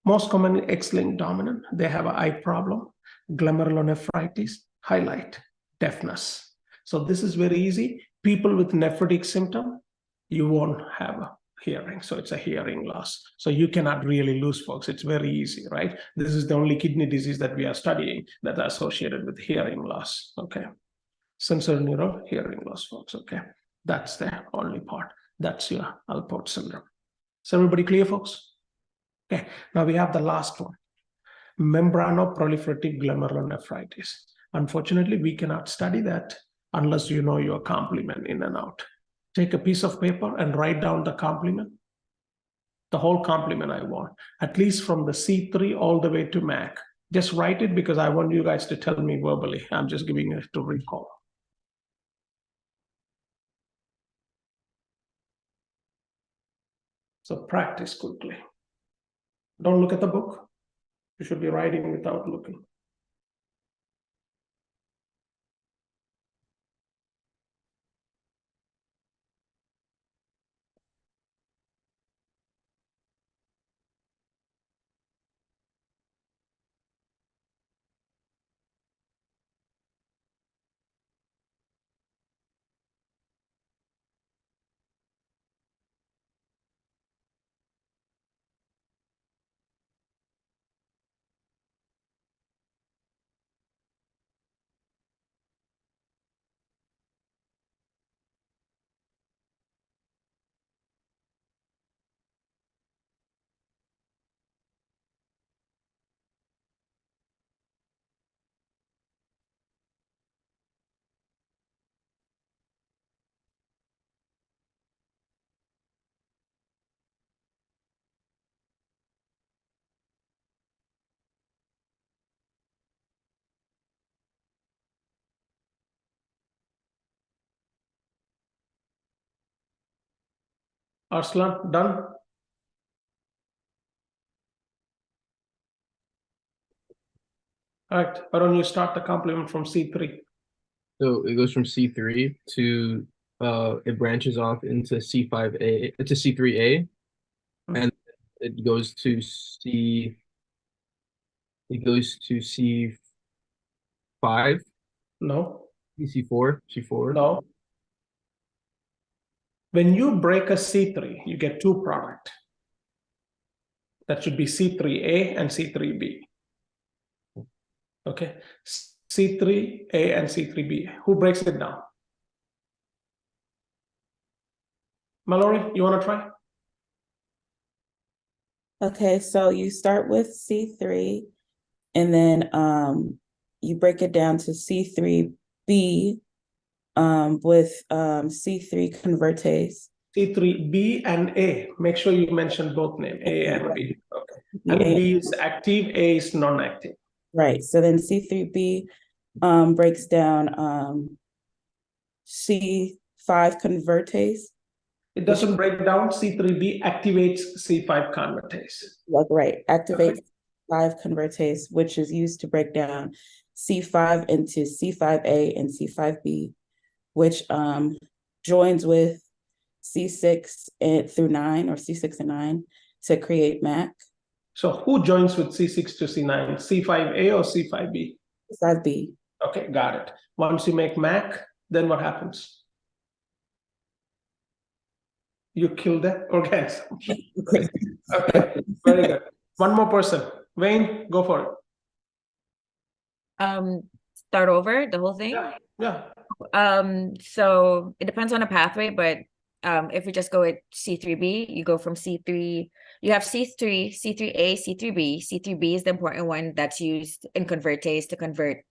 Most commonly X-linked dominant. They have an eye problem, glomerulonephritis, highlight, deafness. So this is very easy. People with nephritic symptom, you won't have a hearing. So it's a hearing loss. So you cannot really lose, folks. It's very easy, right? This is the only kidney disease that we are studying that are associated with hearing loss, okay? Sensorineural hearing loss, folks, okay? That's the only part. That's your Alport syndrome. Is everybody clear, folks? Okay, now we have the last one, membranoproliferative glomerulonephritis. Unfortunately, we cannot study that unless you know your complement in and out. Take a piece of paper and write down the complement. The whole complement I want, at least from the C3 all the way to MAC. Just write it because I want you guys to tell me verbally. I'm just giving it to recall. So practice quickly. Don't look at the book. You should be writing without looking. Arslan, done? All right, why don't you start the complement from C3? So it goes from C3 to it branches off into C5A to C3A, and it goes to C. It goes to C5, No, C4, C4. no. When you break a C3, you get two product. That should be C3A and C3B. Okay, C3A and C3B. Who breaks it down? Mallory, you want to try? Okay, so you start with C3 and then you break it down to C3B with C3 convertase. C3B and A. Make sure you mention both names, A and B. Okay. And B is active, A is non-active. Right. So then C3B breaks down C5 convertase. It doesn't break down. C3B activates C5 convertase. Like, right. Activates C5 convertase, which is used to break down C5 into C5A and C5B, which joins with C6 through 9 or C6 and 9 to create MAC. So who joins with C6 to C9? C5A or C5B? C5B. Okay, got it. Once you make MAC, then what happens? You kill the organism. Okay, very good. One more person. Wayne, go for it. Start over the whole thing. Yeah. So it depends on the pathway, but if we just go with C3B, you go from C3, you have C3, C3A, C3B. C3B is the important one that's used in convertase to convert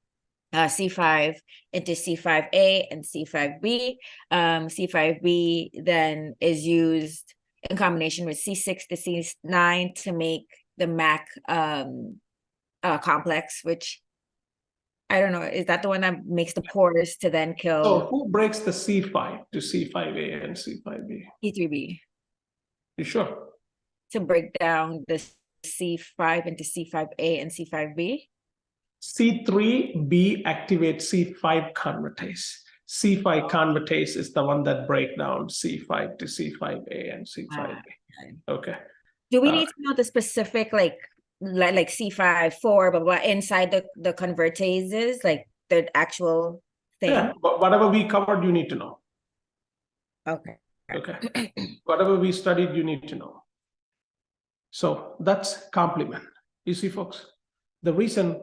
C5 into C5A and C5B. C5B then is used in combination with C6 to C9 to make the MAC complex, which I don't know, is that the one that makes the pores to then kill? So who breaks the C5 to C5A and C5B? C3B. You sure? To break down the C5 into C5A and C5B. C3B activates C5 convertase. C5 convertase is the one that breaks down C5 to C5A and C5B. Okay. Do we need to know the specific like C5, 4, blah, blah, inside the convertases, like the actual thing? Yeah, but whatever we covered, you need to know. Okay. Okay. Whatever we studied, you need to know. So that's complement. You see, folks, the reason,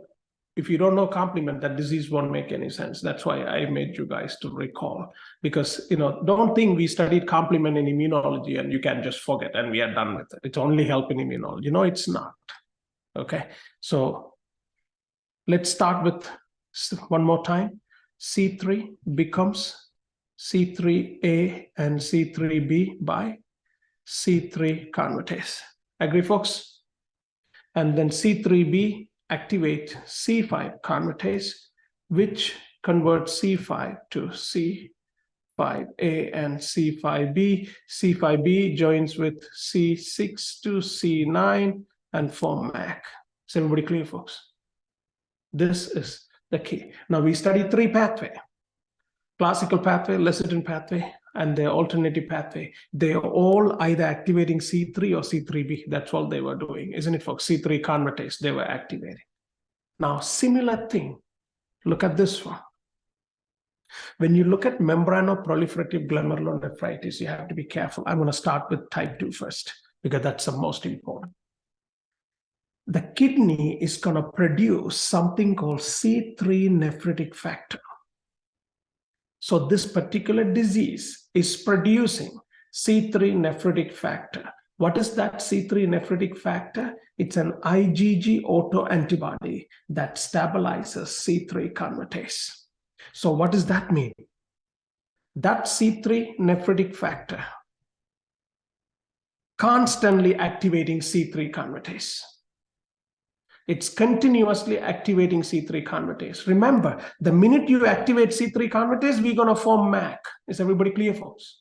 if you don't know complement, that disease won't make any sense. That's why I made you guys to recall, because, don't think we studied complement in immunology and you can just forget and we are done with it. It's only help in immunology. No, it's not. Okay, so let's start with one more time. C3 becomes C3A and C3B by C3 convertase. Agree, folks? And then C3B activate C5 convertase, which converts C5 to C5A and C5B. C5B joins with C6 to C9 and form MAC. Is everybody clear, folks? This is the key. Now we study three pathways: classical pathway, lecithin pathway, and the alternative pathway. They are all either activating C3 or C3B. That's all they were doing, isn't it, folks? C3 convertase, they were activating. Now, similar thing, look at this one. When you look at membranoproliferative glomerulonephritis, you have to be careful. I'm going to start with type 2 first, because that's the most important. The kidney is going to produce something called C3 nephritic factor. So this particular disease is producing C3 nephritic factor. What is that C3 nephritic factor? It's an IgG autoantibody that stabilizes C3 convertase. So what does that mean? That C3 nephritic factor constantly activating C3 convertase. It's continuously activating C3 convertase. Remember, the minute you activate C3 convertase, we're going to form MAC. Is everybody clear, folks?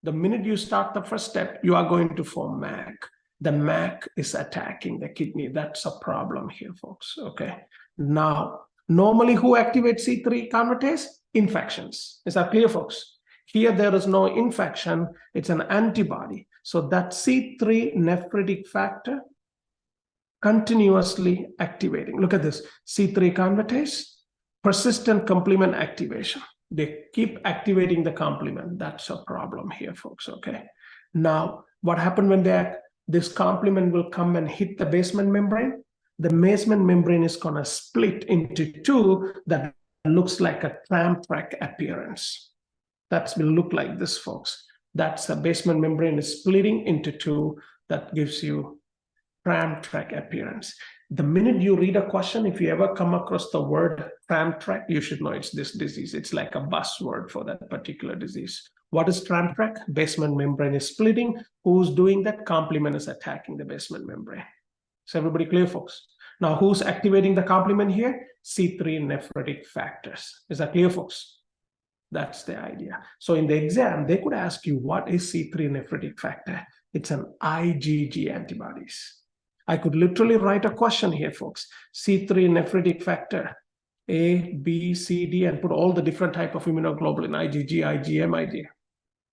The minute you start the first step, you are going to form MAC. The MAC is attacking the kidney. That's a problem here, folks. Okay. Now, normally who activates C3 convertase? Infections. Is that clear, folks? Here there is no infection, it's an antibody. So that C3 nephritic factor continuously activating. Look at this, C3 convertase, persistent complement activation. They keep activating the complement. That's a problem here, folks, okay? Now, what happened when this complement will come and hit the basement membrane? The basement membrane is gonna split into two that looks like a tram track appearance. That will look like this, folks. That's the basement membrane is splitting into two. That gives you tram track appearance. The minute you read a question, if you ever come across the word tram track, you should know it's this disease. It's like a buzzword for that particular disease. What is tram track? Basement membrane is splitting. Who's doing that? Complement is attacking the basement membrane. Is everybody clear, folks? Now, who's activating the complement here? C3 nephritic factors. Is that clear, folks? That's the idea. So in the exam, they could ask you, what is C3 nephritic factor? It's an IgG antibodies. I could literally write a question here, folks. C3 nephritic factor, A, B, C, D, and put all the different type of immunoglobulin, IgG, IgM, IgA.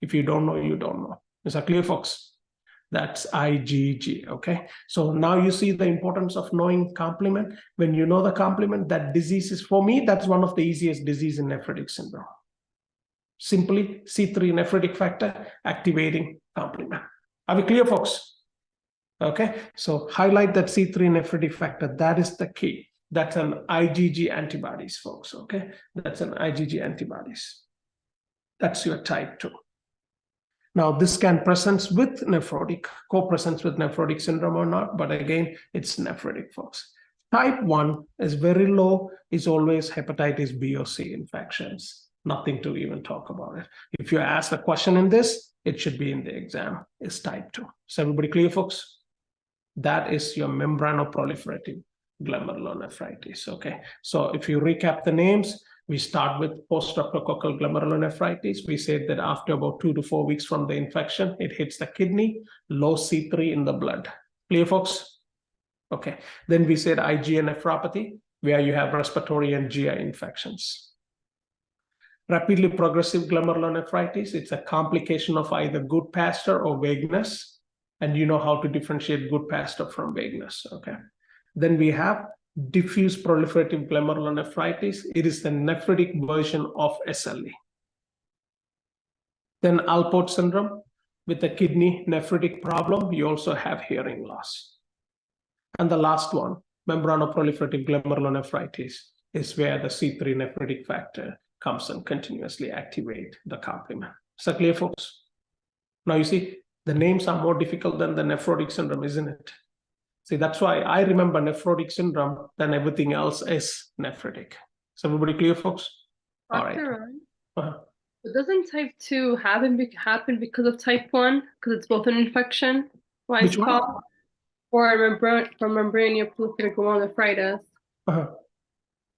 If you don't know, you don't know. Is that clear, folks? That's IgG, okay? So now you see the importance of knowing complement. When you know the complement, that disease is, for me, that's one of the easiest disease in nephritic syndrome. Simply C3 nephritic factor activating complement. Are we clear, folks? Okay, so highlight that C3 nephritic factor. That is the key. That's an IgG antibodies, folks, okay? That's an IgG antibodies. That's your type 2. Now, this can present with nephrotic, co-presents with nephrotic syndrome or not, but again, it's nephritic, folks. Type 1 is very low, is always hepatitis B or C infections. Nothing to even talk about it. If you ask a question in this, it should be in the exam, is type 2. Is everybody clear, folks? That is your membranoproliferative glomerulonephritis, okay? So if you recap the names, we start with post-streptococcal glomerulonephritis. We said that after about 2 to 4 weeks from the infection, it hits the kidney, low C3 in the blood. Clear, folks? Okay. Then we said IgA nephropathy, where you have respiratory and GI infections. Rapidly progressive glomerulonephritis, it's a complication of either Goodpasture or vagus, and you know how to differentiate Goodpasture from vagus, okay? Then we have diffuse proliferative glomerulonephritis. It is the nephritic version of SLE. Then Alport syndrome with the kidney nephritic problem, you also have hearing loss. And the last one, membranoproliferative glomerulonephritis, is where the C3 nephritic factor comes and continuously activate the complement. Is that clear, folks? Now you see, the names are more difficult than the nephrotic syndrome, isn't it? See, that's why I remember nephrotic syndrome than everything else is nephritic. Is everybody clear, folks? All right. Doesn't type 2 happen because of type 1? Because it's both an infection? Which one? Or membranous proliferative glomerulonephritis.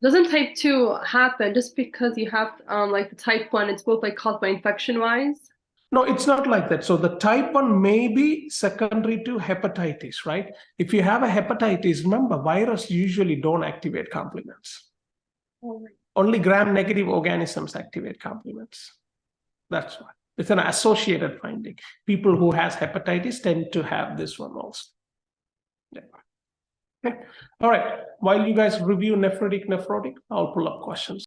Doesn't type 2 happen just because you have like the type 1, it's both like caused by infection-wise? No, it's not like that. So the type 1 may be secondary to hepatitis, right? If you have a hepatitis, remember, virus usually don't activate complements. Only gram-negative organisms activate complements. That's why. It's an associated finding. People who has hepatitis tend to have this one also. Yeah. Okay. All right. While you guys review nephrotic, I'll pull up questions.